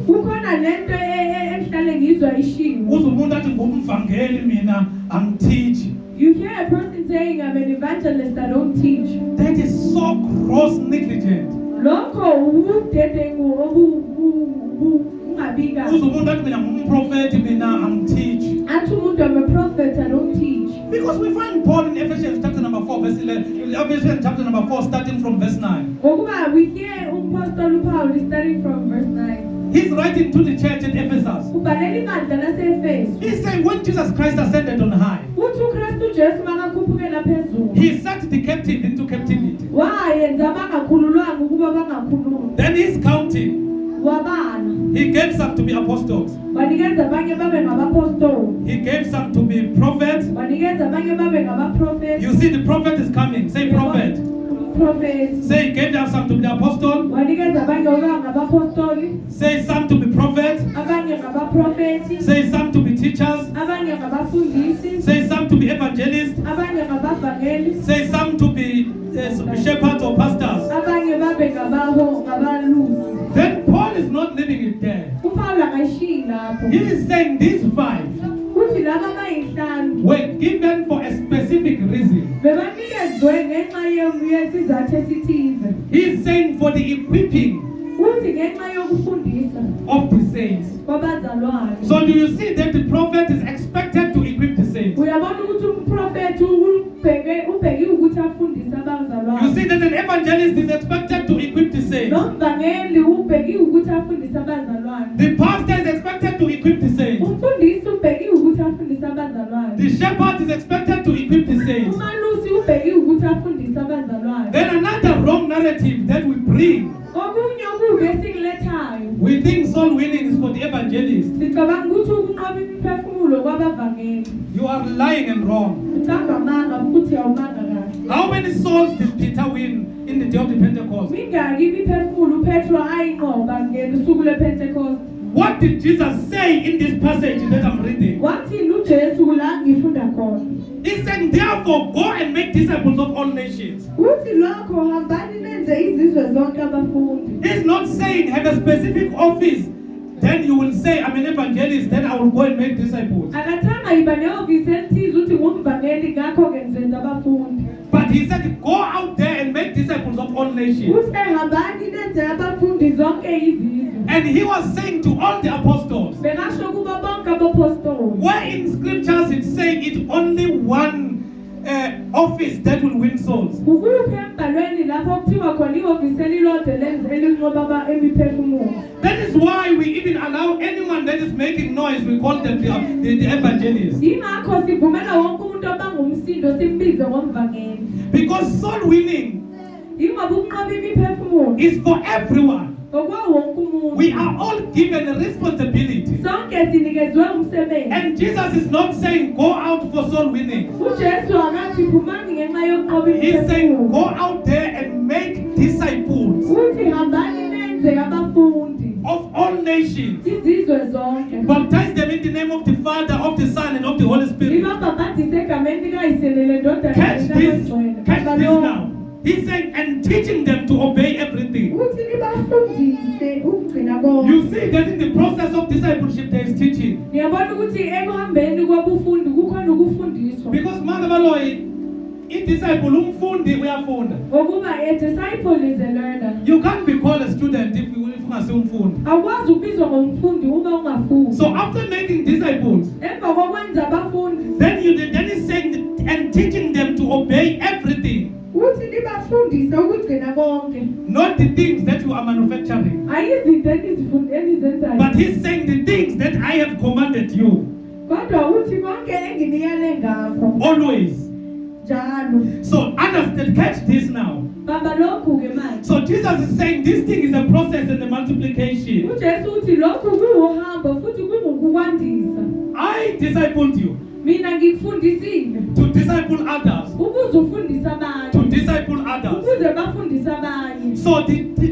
B: kukhona lento ehlale ngizwa ishiwo. You hear a person saying, I'm an evangelist, I don't teach.
A: That is so gross negligent.
B: lokho ubudedengu ungabika.
A: Athi umuntu
B: I'm a prophet, I don't teach.
A: because we find Paul in Ephesians chapter number 4, verse 11, Ephesians chapter number 4, starting from verse 9.
B: ngokuba we hear Apostle Paul starting from verse 9.
A: He's writing to the church at Ephesus.
B: ubhalela ibandla lase-Efesu.
A: He's saying when Jesus Christ ascended on high,
B: uthi uKristu Jesu makakhuphukela phezulu,
A: he set the captive into captivity.
B: wayenza abangakhululwanga ukuba bangakhululwa.
A: Then he's counting.
B: wabala,
A: He gave some to be apostles.
B: wanikeza abanye babe ngabapostoli,
A: He gave some to be prophets.
B: wanikeza abanye babe ngabaprofeti.
A: You see, the prophet is coming. Say prophet.
B: Prophets.
A: Say he gave them some to be the apostle.
B: wanikeza abanye ukuba ngabapostoli,
A: Say some to be prophets.
B: abanye ngabaprofeti,
A: Say some to be teachers.
B: abanye ngabafundisi,
A: Say some to be evangelists.
B: abanye ngabavangeli,
A: Say some to be shepherds or pastors.
B: abanye babe ngabalusi.
A: Then Paul is not leaving it there.
B: uPaul akayishiyi lapho.
A: He is saying these 5
B: uthi laba abayihlanu
A: were given for a specific reason.
B: bebanikezwe ngenxa yesizathu esithize.
A: He's saying for the equipping
B: Uthi ngenxa yokufundisa
A: of the saints.
B: kwabazalwane.
A: So do you see that the prophet is expected to equip the saints?
B: Uyabona ukuthi umprofeti ubheke ukuthi afundise
A: You
B: abazalwane.
A: see that an evangelist is expected to equip the saints.
B: Nomvangeli ubheke ukuthi afundise abazalwane.
A: The pastor is expected to equip the saints.
B: Umfundisi ubheke ukuthi afundise abazalwane.
A: The shepherd is expected to equip the saints.
B: Umalusi ubheke ukuthi afundise abazalwane.
A: Then another wrong narrative that we bring.
B: Okunye okubi esikulethayo.
A: We think soul winning is for the evangelist.
B: Sicabanga ukuthi ukunqoba imiphefumulo kwabavangeli.
A: You are lying and wrong.
B: Ucanga amanga futhi awumanga kahle.
A: How many souls did Peter win in the day of the Pentecost?
B: Mingaki imiphefumulo uPetro ayinqoba ngesuku lePentecost.
A: What did Jesus say in this passage that I'm reading?
B: Wathi uJesu la ngifunda khona.
A: He said, therefore, go and make disciples of all nations.
B: Uthi lokho hambani nenze izizwe zonke abafundi.
A: He's not saying have a specific office. Then you will say, I'm an evangelist, then I will go and make disciples.
B: Akathanga iba neoffice elithize uthi ngumvangeli ngakho ke ngizenza abafundi.
A: But he said, go out there and make disciples of all nations.
B: Uthi hambani nenze abafundi zonke izizwe.
A: And he was saying to all the apostles,
B: Bengasho kuba bonke abapostoli.
A: where in scriptures it's saying it's only one office that will win souls.
B: Ukuphi embhalweni lapho kuthiwa khona ioffice elilodwa lenze elinqoba imiphefumulo.
A: That is why we even allow anyone that is making noise, we call them the evangelists.
B: Ingakho sivumela wonke umuntu obangumsindo simbize ngomvangeli.
A: Because soul winning
B: Ingoba ukunqoba imiphefumulo
A: is for everyone.
B: okwa wonke umuntu.
A: We are all given a responsibility.
B: Sonke sinikezwe umsebenzi.
A: And Jesus is not saying go out for soul winning.
B: uJesu akathi phumani ngenxa yokunqoba
A: He's saying
B: imiphefumulo.
A: go out there and make disciples
B: Uthi hambani nenze abafundi
A: of all nations.
B: izizwe zonke.
A: Baptize them in the name of the Father, of the Son, and of the Holy Spirit.
B: Ibabhabhadise egameni likaYise lendodana
A: Catch this now. He's saying, and teaching them to obey everything.
B: Uthi libafundise ukugcina konke.
A: You see that in the process of discipleship there is teaching.
B: Ngiyabona ukuthi ekuhambeni kwabufundi kukhona ukufundiswa.
A: Because mangabaloyi, i-disciple umfundi uyafunda.
B: Ngokuba a disciple is a learner.
A: You can't be called a student if ungasi umfundi.
B: Awukwazi ukubizwa ngomfundi uma ungafundi.
A: So after making disciples,
B: Emva kokwenza abafundi,
A: then he's saying and teaching them to obey everything.
B: uthi libafundise ukugcina konke.
A: Not the things that you are manufacturing.
B: Ayizinto enizenzayo.
A: But he's saying the things that I have commanded you.
B: Kodwa uthi konke enginiyale ngakho.
A: Always.
B: Njalo.
A: So understand, catch this now.
B: Bamba lokhu ke manje.
A: So Jesus is saying this thing is a process and a multiplication.
B: uJesu uthi lokhu kuwuhambo futhi kungukwandisa.
A: I discipled you
B: Mina ngikufundisile
A: to disciple others,
B: ukuze ufundise abanye.
A: to disciple others.
B: Ukuze bafundise abanye.
A: So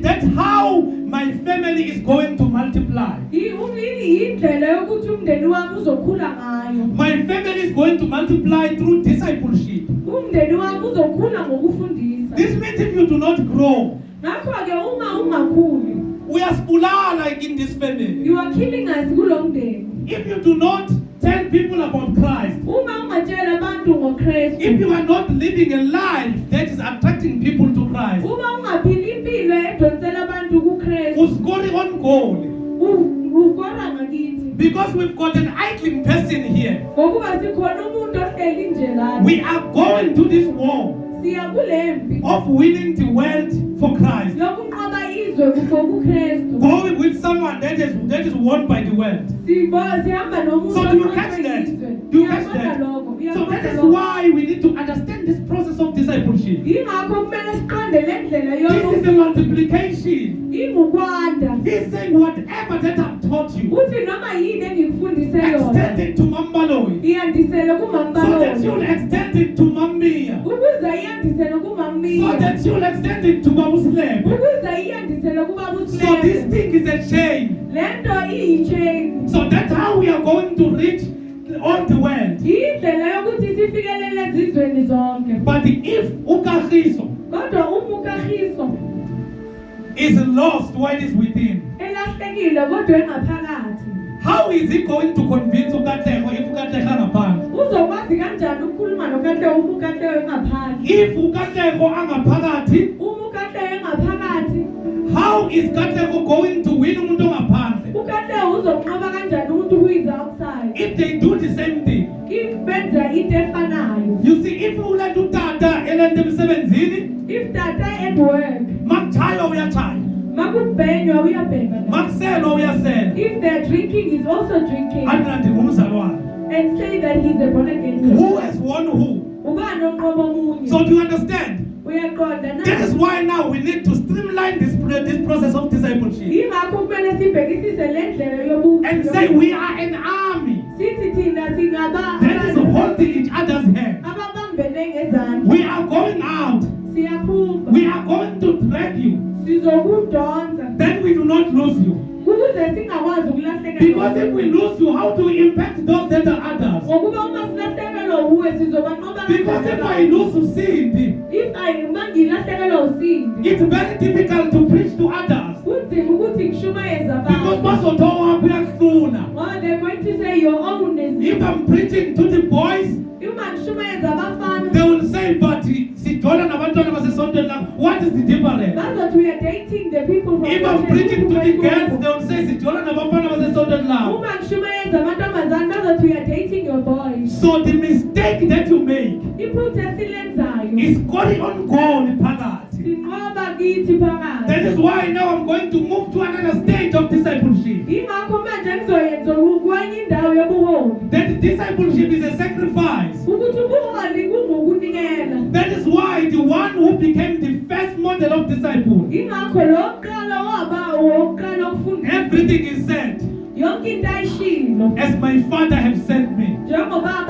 A: that's how my family is going to multiply.
B: Indlela yokuthi umndeni wami uzokhula ngayo.
A: My family is going to multiply through discipleship.
B: Umndeni wami uzokhula ngokufundisa.
A: This means if you do not grow,
B: Ngakho ke uma ungakhuli,
A: we are spula like in this family.
B: you are killing us kulo mndeni.
A: If you do not tell people about Christ,
B: Uma ungatshela abantu ngoKristu,
A: if you are not living a life that is attracting people to Christ,
B: uma ungaphili impilo edonsela abantu kuKristu,
A: who's scoring on goal,
B: ukora ngakithi.
A: because we've got an idling person here.
B: Ngokuba sikhona umuntu ohleli nje lana.
A: We are going to this war
B: Siya kulempi
A: of winning the world for Christ.
B: yokunqoba izwe for kuKristu.
A: Going with someone that is won by the world.
B: Sihamba nomuntu.
A: So do you catch that? Do you catch that? So that is why we need to understand this process of discipleship.
B: Ingakho kumele siqonde le ndlela
A: This is a multiplication.
B: ingukwanda.
A: He's saying whatever that I've taught you,
B: Uthi noma yini engikufundise yona,
A: extend it to Mambaloyi.
B: iyandisele
A: So that you'll
B: kumambalo.
A: extend it to Mambia.
B: Ukuze iyandisele
A: So
B: kumamia.
A: that you'll extend it to Babusleb.
B: Ukuze iyandisele
A: So this
B: kubabusilebe.
A: thing is a chain.
B: Lento iyichain.
A: So that's how we are going to reach all the world.
B: Indlela yokuthi sifikelele ezizweni zonke.
A: But if Ukahiso
B: Kodwa umukahiso
A: is lost while it's within,
B: elahlekile kodwa engaphakathi.
A: how is he going to convince Ukateko if Ukateko ngaphandle?
B: Uzokwazi kanjani ukukhuluma noKahle uma uKahle engaphandle?
A: If uKatlego angaphakathi,
B: Uma uKahle engaphakathi,
A: how is Katlego going to win umuntu ongaphandle?
B: uKahle uzonqoba kanjani umuntu who is outside?
A: If they do the same thing.
B: If benza into efanayo.
A: You see, if uletha utata elento emsebenzini,
B: If tata at work,
A: makutshaywa uyatshaya,
B: makubhenywa uyabheka.
A: makuselwa uyasela.
B: If they're drinking, he's also drinking.
A: Andina ndingumzalwane.
B: And say that he's a born again
A: Who
B: Christian.
A: has won who?
B: Ubani onqoba omunye?
A: So do you understand?
B: Uyaqonda na?
A: That is why now we need to streamline this process of discipleship
B: Yingakho kumele sibhekisise le ndlela yobu.
A: and say we are an army
B: Sithi thina singaba
A: that is holding each other's hand.
B: ababambene ngezandla.
A: We are going out.
B: Siyaphuma.
A: We are going to drag you.
B: Sizokudonsa.
A: Then we do not lose you.
B: Ukuze singakwazi ukulahleka.
A: Because if we lose you, how do we impact those that are others?
B: Ngokuba uma silahlekelwa uwe sizobanqoba.
A: Because if I lose Usindi,
B: mangilahlekelwa usindi.
A: it's very difficult to preach to others.
B: Kunzima ukuthi ngishumayeze
A: Because
B: abantu.
A: bazotoa wakho uyakuhluna.
B: Oh, they're going to say your own is.
A: If I'm preaching to the boys,
B: Uma ngishumayeza abafana.
A: they will say, but sithola nabantwana basesontweni lakho. What is the difference?
B: That's what we are dating the people from.
A: If I'm preaching to the girls, they will say, sithola nabafana basesontweni lakho.
B: Uma ngishumayeza amantombazane, that's what we are dating your boys.
A: So the mistake that you make
B: Iphutha esilenzayo.
A: is scoring on goal phakathi.
B: Sinqoba kithi phakathi.
A: That is why now I'm going to move to another stage of discipleship.
B: Ingakho manje ngizoyenza ukwenye indawo yobuholi.
A: That discipleship is a sacrifice.
B: Ukuthi ubuholi kungukunikela.
A: That is why the one who became the first model of disciple,
B: Ingakho lo qala waba oqala ukufunda.
A: everything is said,
B: Yonke into ayishilo.
A: as my father have sent me,
B: Njengoba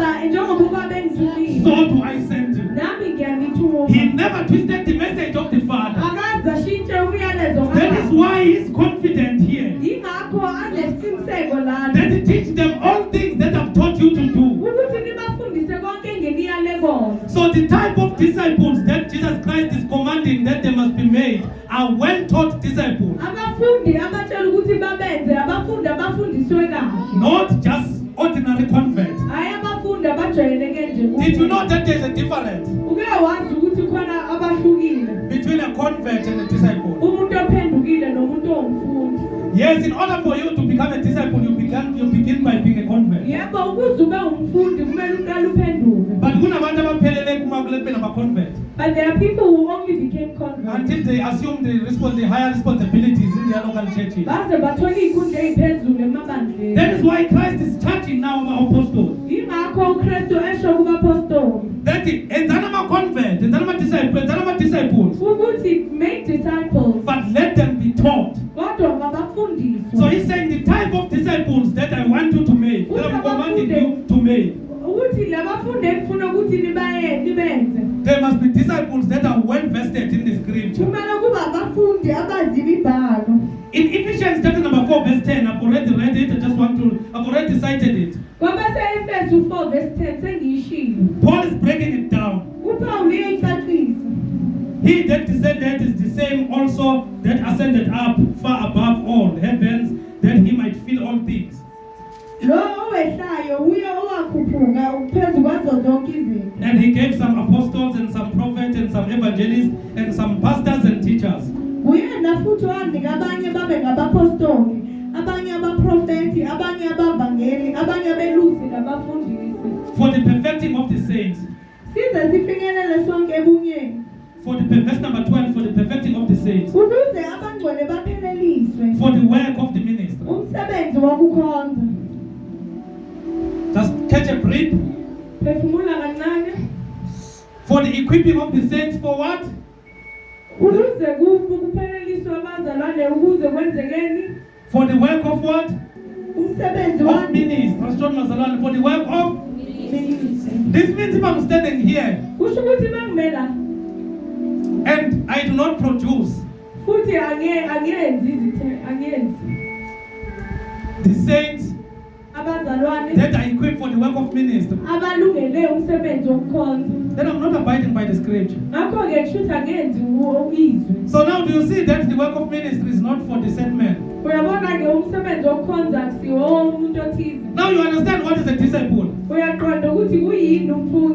B: ubaba bengithumile.
A: so do I send you.
B: Nami ngiyanithuma.
A: He never twisted the message of the father.
B: Akaze ashintshe umyalezo
A: That is
B: kaBaba.
A: why he is confident here.
B: Ingakho anesiqiniseko lana.
A: That he teach them all things that I've taught you to do.
B: Ukuthi nibafundise konke enginiyale kona.
A: So the type of disciples that Jesus Christ is commanding that they must be made are well-taught disciples.
B: Abafundi abatshela ukuthi babenze abafundi abafundiswe kahle.
A: Not just ordinary converts.
B: Hayi abafundi abajwayeleke nje.
A: Did you know that there's a difference
B: Uke wazi ukuthi khona abahlukile.
A: between a convert and a disciple?
B: Umuntu ophendukile nomuntu ongumfundi.
A: Yes, in order for you to become a disciple, you begin by being a convert.
B: Yebo ukuze ube umfundi kumele uqale uphenduke.
A: But kunabantu abaphelele kumakulepe nama-convert
B: But there are people who only became converts.
A: until they assume the higher responsibilities in their local churches.
B: Baze bathola izikhundla eziphezulu emabandleni.
A: That is why Christ is charging now our apostles.
B: Ingakho uKristu esho kubapostoli
A: That enzana ama-convert, enzana ama-disciples,
B: ukuthi make disciples.
A: but let them be taught.
B: Kodwa mabafundiswe.
A: So he's saying the type of disciples that I want you to make, that I'm commanding you to make,
B: Ukuthi labafundi engifuna ukuthi nibenze.
A: they must be disciples that are well vested in the scripture.
B: Kumele kuba abafundi abazi imibhalo.
A: In Ephesians chapter number 4 verse 10, I've already read it, I've already cited it.
B: Kwaba se-Efesu 4 verse 10 sengiyishilo.
A: Paul is breaking it down.
B: UPaul uyayicacisa.
A: He that descended is the same also that ascended up far above all heavens, that he might fill all things.
B: Lo owehlayo uye owakhuphuka phezu kwazo zonke izinto.
A: And he gave some apostles and some prophets and some evangelists and some pastors and teachers.
B: Uyena futhi wanika abanye babe ngabapostoli, abanye abaprofeti, abanye abavangeli, abanye abelusi nabafundisi.
A: For the perfecting of the saints.
B: Size sifinyelele sonke ebunyeni.
A: For the verse number 12, for the perfecting of the saints.
B: Ukuze abangcwele bapheleliswe.
A: For the work of the ministry.
B: Umsebenzi wokukhonza.
A: Just catch a breath.
B: Phefumula kancane.
A: For the equipping of the saints, for what?
B: Ukuze kupheleliswe abazalwane ukuze kwenzekeni?
A: For the work of what?
B: Umsebenzi
A: Of ministry. For the work of? This means if I'm standing here
B: kusho ukuthi mangimela
A: and I do not produce
B: futhi angenzi
A: the saints
B: abazalwane
A: that are equipped for the work of ministry,
B: abalungele umsebenzi wokukhonza.
A: then I'm not abiding by the scripture.
B: Ngakho-ke kushuthi angenzi izwi.
A: So now do you see that the work of ministry is not for the said man?
B: Uyabona-ke umsebenzi wokukhonza akusiwo umuntu othize.
A: Now you understand what is a disciple.
B: Uyaqonda ukuthi kuyini umfundi.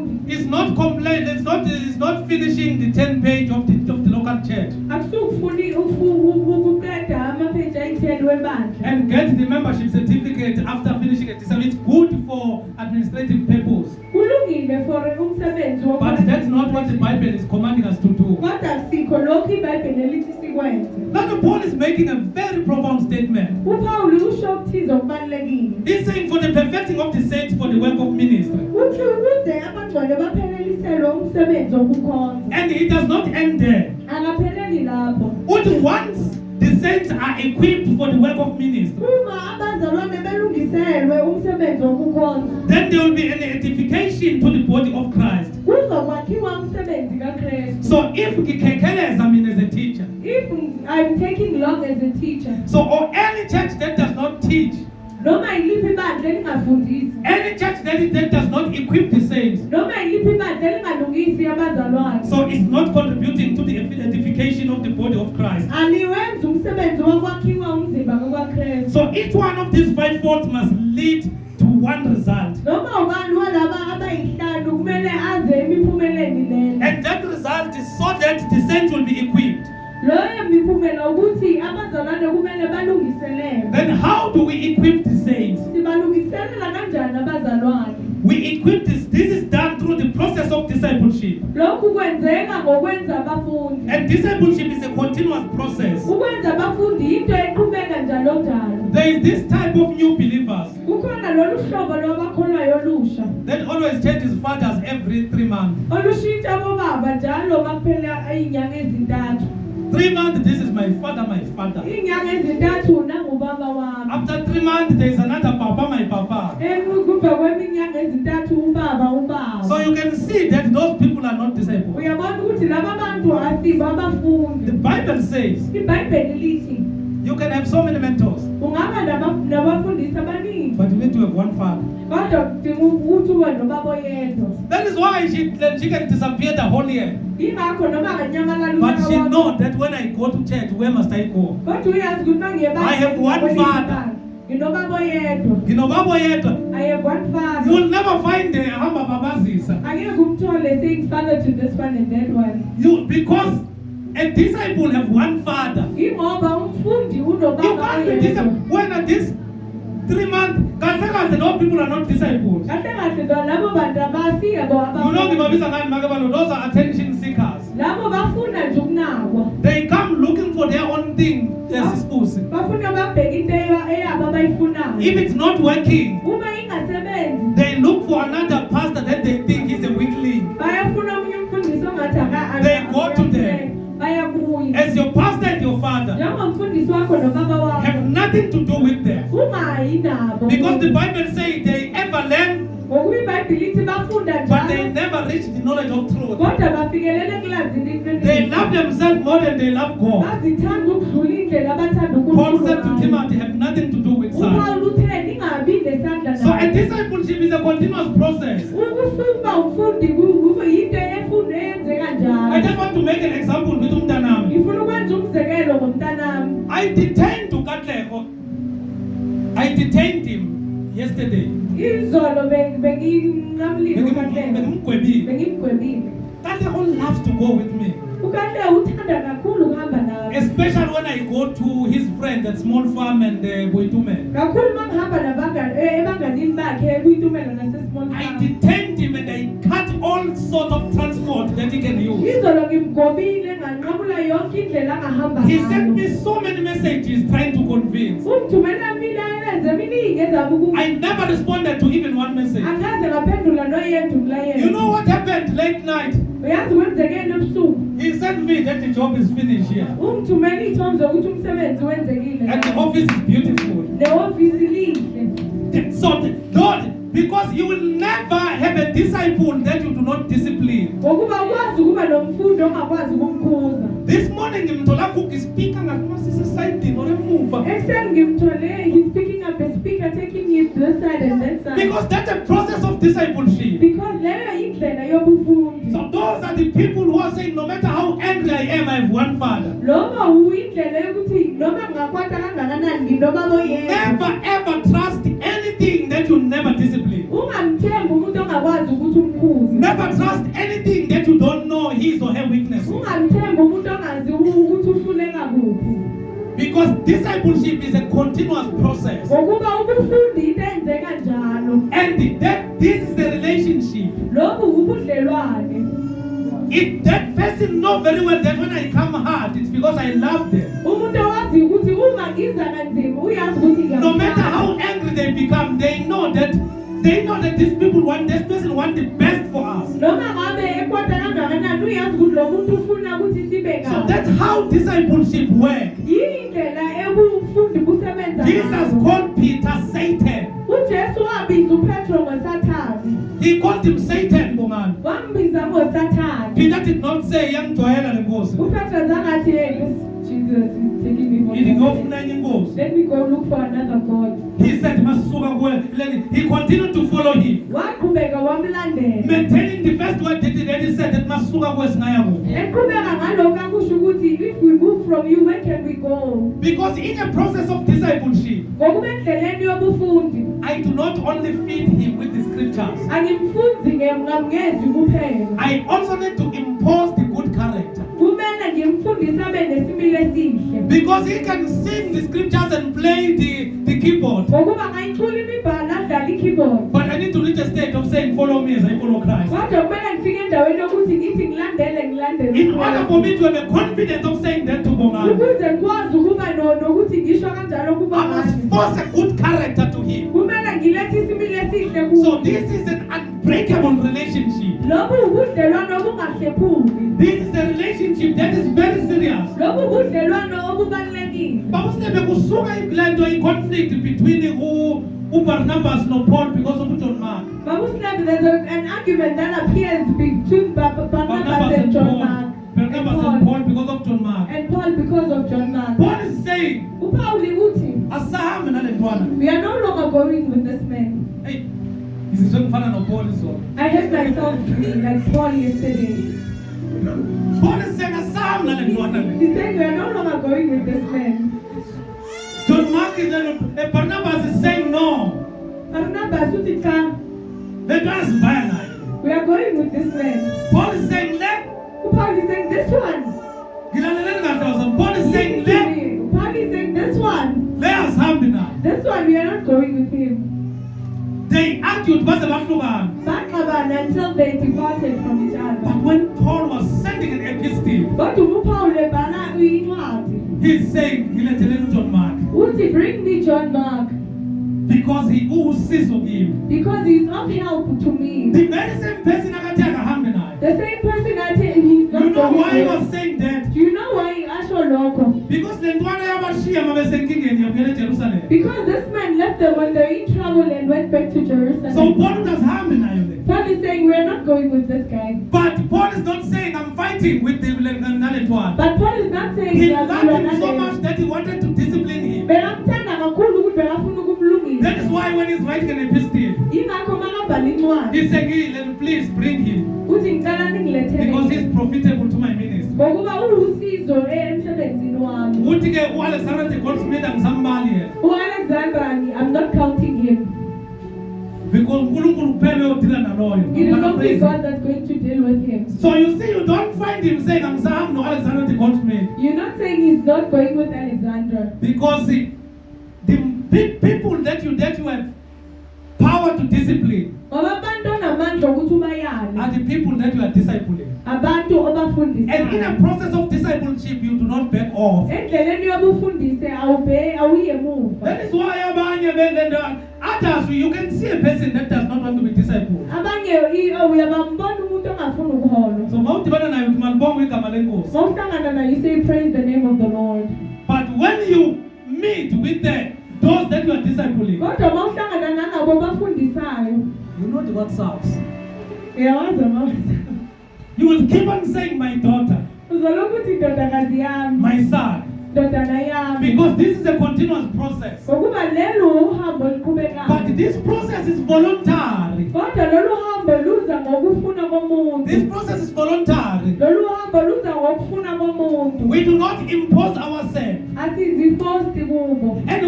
A: finishing the 10 page of the local church
B: akusukufuni ukuqeda ama-page ayi-10 webandla
A: and get the membership certificate after finishing a discipline. It's good for administrative purpose.
B: kulungile for umsebenzi
A: But that's not what the Bible is commanding us to do.
B: kodwa asikho lokhu ibhayibheli elithi sikwenze.
A: Now Paul is making a very profound statement.
B: uPawulu usho okuthize okubalulekile.
A: He's saying for the perfecting of the saints for the work of ministry.
B: uthi ukuze abangcwele baphelelisele umsebenzi wokukhonza.
A: And it does not end there.
B: akapheleli lapho.
A: Once the saints are equipped for the work of ministry,
B: uma abazalwane belungiselwe umsebenzi wokukhonza,
A: then there will be an edification to the body of Christ.
B: kuzokwakhiwa umsebenzi kaKristu.
A: So if ngikhekeleza mina as a teacher,
B: If I'm taking long as a teacher,
A: so or any church that does not teach,
B: noma yiliphi ibandla elingafundisi,
A: any church that does not equip the saints,
B: noma yiliphi ibandla elingalungisi abazalwane,
A: so it's not contributing to the edification of the body of Christ.
B: aliwenzi umsebenzi wokwakhiwa umzimba kaKristu.
A: So each one of these 5 folds must lead to one result.
B: Noma ubani walaba abayihlanu kumele aze emiphumeleni lena.
A: And that result is so that the saints will be equipped.
B: Loyo miphumela ukuthi abazalwane kumele balungiselele.
A: Then how do we equip the saints?
B: Sibalungiselela kanjani abazalwane?
A: We equip this. This is done through the process of discipleship.
B: Lokhu kwenzeka ngokwenza abafundi.
A: And discipleship is a continuous process.
B: Ukwenza abafundi into eqhubeka njalo njalo.
A: There is this type of new believers
B: Kukhona lolu hlobo lwabakholwayo olusha.
A: that always changes fathers every 3 months.
B: Olushintsha bobaba njalo makuphela izinyanga ezintathu.
A: 3 months, this is my father, my father.
B: Izinyanga ezintathu nangubaba wami.
A: After 3 months, there is another papa, my papa.
B: Emva kweminyanga ezintathu ubaba.
A: So you can see that those people are not disciples.
B: Uyabona ukuthi laba bantu asibo abafundi.
A: The Bible says
B: iBhayibheli lithi
A: you can have so many mentors,
B: ungaba nabafundisi abaningi
A: but you need to have one father.
B: kodwa kudinga ukuthi ube nobaba oyedwa.
A: That is why she can disappear the whole year.
B: Yingakho noma anganyamalala
A: But she knows that when I go to church, where must I go?
B: kodwa uyazi ukuthi mangiye
A: I have one father.
B: nginobaba oyedwa.
A: Nginobaba yedwa.
B: I have one father.
A: You will never find a hamba babazisa.
B: Angeke umthole saying father to this one and that one.
A: Because a disciple have one father.
B: Ingoba umfundi
A: You
B: unobaba
A: can't be
B: oyedwa.
A: disciple. When at this 3 months, kahle those people are not disciples.
B: Kahle kahle labo bantu abasiya bo
A: You know, those are attention seekers.
B: labo bafuna nje ukunakwa.
A: They come looking for their own thing. Yes,
B: Bafuna babheke into eyabo abayifunayo.
A: if it's not working,
B: Uma ingasebenzi
A: they look for another pastor that they think is a weakling.
B: bayafuna omunye umfundisi ongathi
A: They go to them.
B: bayakuya.
A: As your pastor and your father
B: Njengomfundisi wakho nobaba
A: have
B: wakho
A: nothing to do with them.
B: ungayi nabo.
A: Because the Bible says they ever learn,
B: Ngokuba iBhayibheli lithi bafunda
A: but they
B: njalo
A: never reach the knowledge of truth.
B: kodwa bafikelele ekulazini
A: They
B: iqiniso.
A: love themselves more than they love God.
B: Bazithanda ukudlula indlela abathanda
A: Paul said to
B: uNkulunkulu.
A: Timothy, have nothing to do with such.
B: uPawulu uthe ningabi nesandla
A: So a
B: nabo.
A: discipleship is a continuous process.
B: Ukufunda umfundi kube yinto efundo eyenzeka
A: I
B: njalo.
A: just want to make an example with Umtanami.
B: Ngifuna ukwenza umzekelo ngomntanami.
A: I detained him yesterday.
B: Izolo benginqamlile uKatlego.
A: Begimgwebile.
B: Bengimgwebile.
A: Katlego loves to go with me.
B: uKatlego uthanda kakhulu ukuhamba nami.
A: Especially when I go to his friend, that small farm and Boitume.
B: Kakhulu mangihamba ebanganini bakhe kuyitumela naseSmall
A: I
B: Farm.
A: detained him and I cut all sort of transport that he can use.
B: Izolo ngimgobile nganqamula yonke indlela angahamba
A: He
B: ngayo.
A: sent me so many messages trying to convince.
B: Ungithumela imilayezo eminingi ezabuku.
A: I never responded to even one message.
B: Angaze ngaphendula noyedwa umlayezo.
A: You know what happened late night?
B: Uyazi kwenzekeni ebusuku.
A: He sent me that the job is finished here.
B: Ungithumela ithombe ukuthi umsebenzi wenzekile.
A: And the office is beautiful.
B: Nehhovisi lihle.
A: So, Lord, because you will never have a disciple that you do not discipline.
B: Ngokuba ukwazi ukuba nomfundi ongakwazi ukumkhuza.
A: This morning, ngimthola cook speaker ngakumasisa side or emuva.
B: Ekuseni ngimthole he's picking up a speaker taking it this side and that side.
A: Because that's a process of discipleship.
B: Because leyo indlela yobufundi.
A: So those are the people who are saying, no matter how angry I am, I have one father.
B: Noma uyindlela yokuthi noma ngakwata kangakanani nginobaba oyedwa.
A: Never ever trust anything that you never discipline.
B: Ungamthembi umuntu ongakwazi ukuthi umkhuze.
A: Never trust anything that you don't know his or Because discipleship is a continuous process.
B: Ngokuba ubufundi into enzeka njalo.
A: And this is the relationship.
B: Lobu ubudlelwane.
A: If that person knows very well that when I come hard, it's because I love them.
B: Umuntu owazi ukuthi uma ngiza kanzima uyazi ukuthi ngiyamthanda.
A: No matter how angry they become, they know that this person want the best for us.
B: Noma ngabe ekwata kangakanani uyazi ukuthi lo muntu ufuna ukuthi sibe kahle.
A: So that's how discipleship works.
B: Indlela ebufundi busebenza.
A: Jesus called Peter Satan.
B: uJesu wabiza uPetro ngoSathane.
A: He called him Satan, woman.
B: Wambiza ngoSathane.
A: Peter did not say yangijwayela lenkosi.
B: uPetro zangathi hey, Jesus is taking me for
A: granted.
B: Let me go look for another God.
A: He said, he continued to follow him.
B: Waqhubeka wamlandela.
A: Maintaining the first word that he said that masuka kwesingayako.
B: Eqhubeka ngalokho akusho ukuthi if we move from you, where can we go?
A: Because in a process of discipleship,
B: Ngokuba endleleni yobufundi,
A: I do not only feed him with the scriptures.
B: angimfunzi ngamngezi kuphela.
A: I also need to impose the good character.
B: Kumele ngimfundise abe nesimilo esihle.
A: Because he can sing the scriptures and play the keyboard.
B: Ngokuba ngayicula imibhalo adlala i-keyboard.
A: But I need to reach a state of saying, follow me as I follow Christ.
B: Kodwa kumele ngifike endaweni yokuthi ngithi ngilandele.
A: In order for me to have a confidence of saying that to Bongani,
B: Ukuze ngikwazi ukuba nokuthi ngisho kanjalo kuba
A: I must force a good character to him.
B: kumele ngilethe isimilo esihle kuye.
A: So this is an unbreakable relationship.
B: Lobu ubudlelwano obungahlephuki.
A: This is a relationship that is very serious.
B: Lobu ubudlelwano obubalulekile.
A: Bakusebe kusuka iglando conflict between Barnabas and Paul because of John Mark.
B: Babuslave, there's an argument that appears between Barnabas and John Mark.
A: Barnabas and Paul because of John Mark.
B: And Paul because of John Mark.
A: Paul is saying,
B: Upawuli uthi, we are no longer going with this man.
A: Hey, is it John Fana or Paul is all?
B: I heard myself like Paul yesterday.
A: Paul is saying,
B: He's saying we are no longer going with this man.
A: John Mark is Barnabas is saying no.
B: Barnabas uthi cha, we are going with this man.
A: Paul is saying
B: Paul is saying this one.
A: Paul is saying
B: Paul is saying this one. This one we are not going with him.
A: They argued
B: Bakaban until they departed from each other.
A: But when Paul was sending an epistle,
B: But Paul lebana uyincwadi.
A: he's saying, John Mark.
B: Uthi bring me John Mark.
A: Because he sees him.
B: Because he's of help to me.
A: The very same person
B: The same person I tell he's not.
A: You know
B: going
A: why he
B: with.
A: was saying that?
B: Do you know why he actually loco?
A: Because Jerusalem.
B: Because this man left them when they were in trouble and went back to Jerusalem.
A: So Paul does harm.
B: Paul is saying we're not going with this guy.
A: But Paul is not saying I'm fighting with the one.
B: But Paul is not saying
A: He loved him so much that he wanted to discipline him. That is why when he's writing an epistle, he's saying, hey, please bring him. Because he's profitable to my ministry.
B: I'm not counting him.
A: Because
B: It is only God that's going to deal with him.
A: So you see, you don't find him saying, I'm Sam, no Alexander the Goldsmith.
B: You're not saying he's not going with Alexander.
A: Because the people that you have power to discipline are the people that you are discipling. And in a process of discipleship, you do not back off. That is why others, you can see a person that does not want to be discipled. So
B: you say praise the name of the Lord.
A: But when you meet with those that you are discipling, you know the WhatsApps. You will keep on saying, my daughter, my son. Because this is a continuous process. But this process is voluntary. This process is voluntary. We do not impose ourselves. And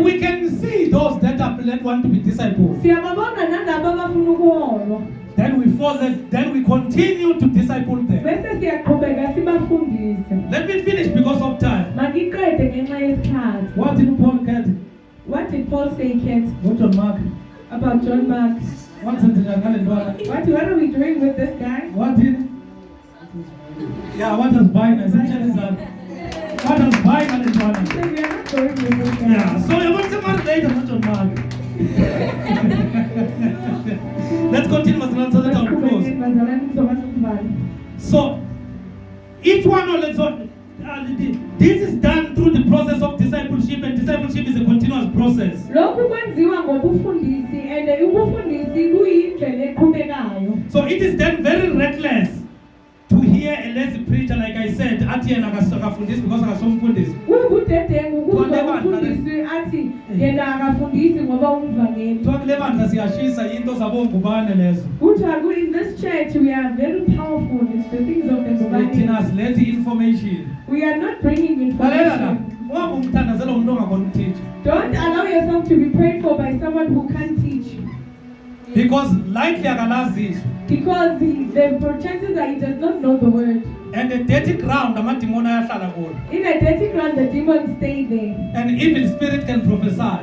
A: we can see those that want to be disciples. Then we follow them, then we continue to disciple them. Let me finish because of time.
B: forsaken.
A: What John Mark?
B: About John Mark.
A: What's it?
B: What are we doing with this guy?
A: What is? Yeah, what does buying? I said, what does buying and it one?
B: So we are not going with this guy.
A: Yeah, so you want someone later, not John Mark. Let's continue, Masalan, so that I'll close. So, each one of us, this is done through the process of discipleship, and discipleship is a continuous process. So it is then very reckless to hear a lazy preacher, like I said, ati yena akafundisi because akasomfundisi. Twakule siyashisa into zabo Ngubane lezo.
B: In this church we are very powerful. It's the things of the Ngubane.
A: Let the information.
B: We are not bringing information. Don't allow yourself to be prayed for by someone who can't teach.
A: Because likely akalazi.
B: Because the chances are he does not know the word.
A: And the dirty ground, in
B: a dirty ground, the demons stay there.
A: An evil spirit can prophesy.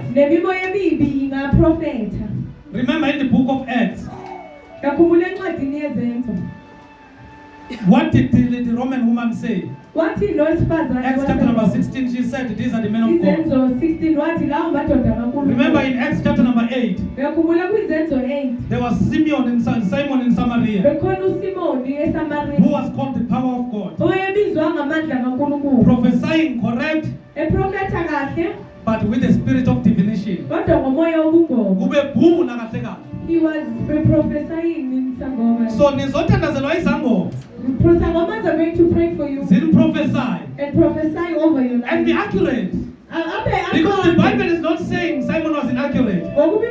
A: Remember in the book of Acts, what did the Roman woman say? Acts chapter number 16, she said, these are the men of God. Remember in Acts chapter number 8, there was Simon in Samaria, who was called the power of God. Prophesying correct, but with the spirit of divination.
B: He was prophesying in Sangoma.
A: So Sangoma
B: are going to pray for you and prophesy over your life
A: and be accurate. Because the Bible is not saying Simon was inaccurate. What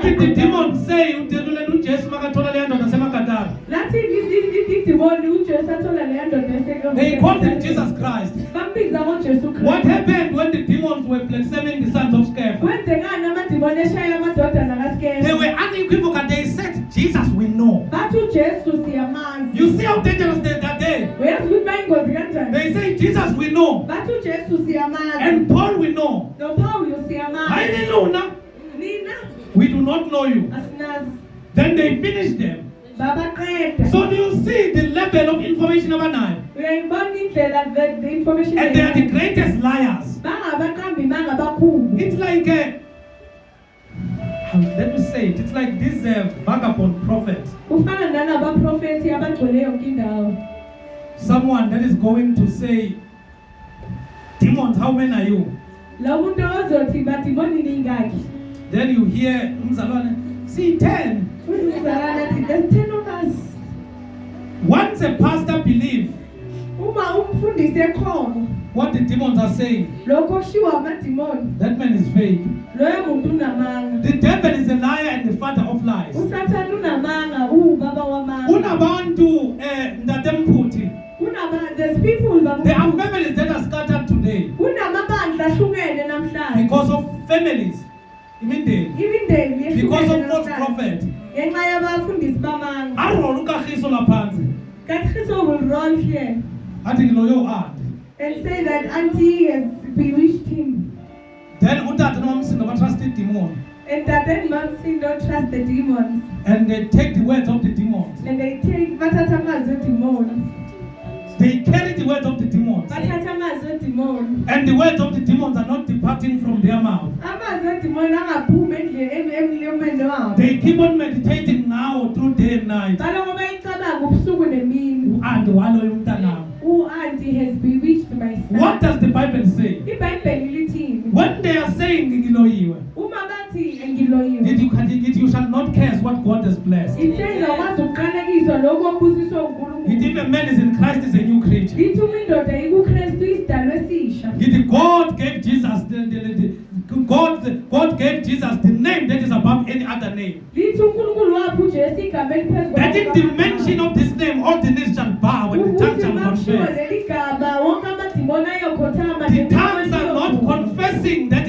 A: did the demon say? They called him Jesus Christ. What happened when the demons were blaspheming the sons of Sceva? They were unequivocal. They said, Jesus we know. You see how dangerous they are there? They say, Jesus we know. And Paul we know. Hallelujah. We do not know you. Then they finished them. So do you see the level of information about now? And they are the greatest liars. It's like let me say it. It's like this vagabond prophet. Someone that is going to say, demons, how many are you? Then you hear, see 10.
B: There's 10 of us.
A: Once a pastor believes what the demons are saying, that man is fake. The devil is a liar and the father of lies.
B: There's people.
A: There are families that are scattered today because of families. Because of false prophet.
B: Katriso will roll here
A: and
B: say that auntie has bewitched him.
A: Then trusted demon.
B: And that mom don't trust the demons.
A: And they take the words of the demons.
B: And they take the demons.
A: They carry the words of the demons. And the words of the demons are not departing from their mouth. They keep on meditating now through day and night.
B: Who auntie has bewitched my son.
A: What does the Bible say? When they are saying you shall not curse what God has blessed.
B: It says
A: If a man is in Christ, is a new creature. God gave Jesus God gave Jesus the name that is above any other name. That in the mention of this name, all the knees shall bow and the tongue shall confess. The tongues are not confessing that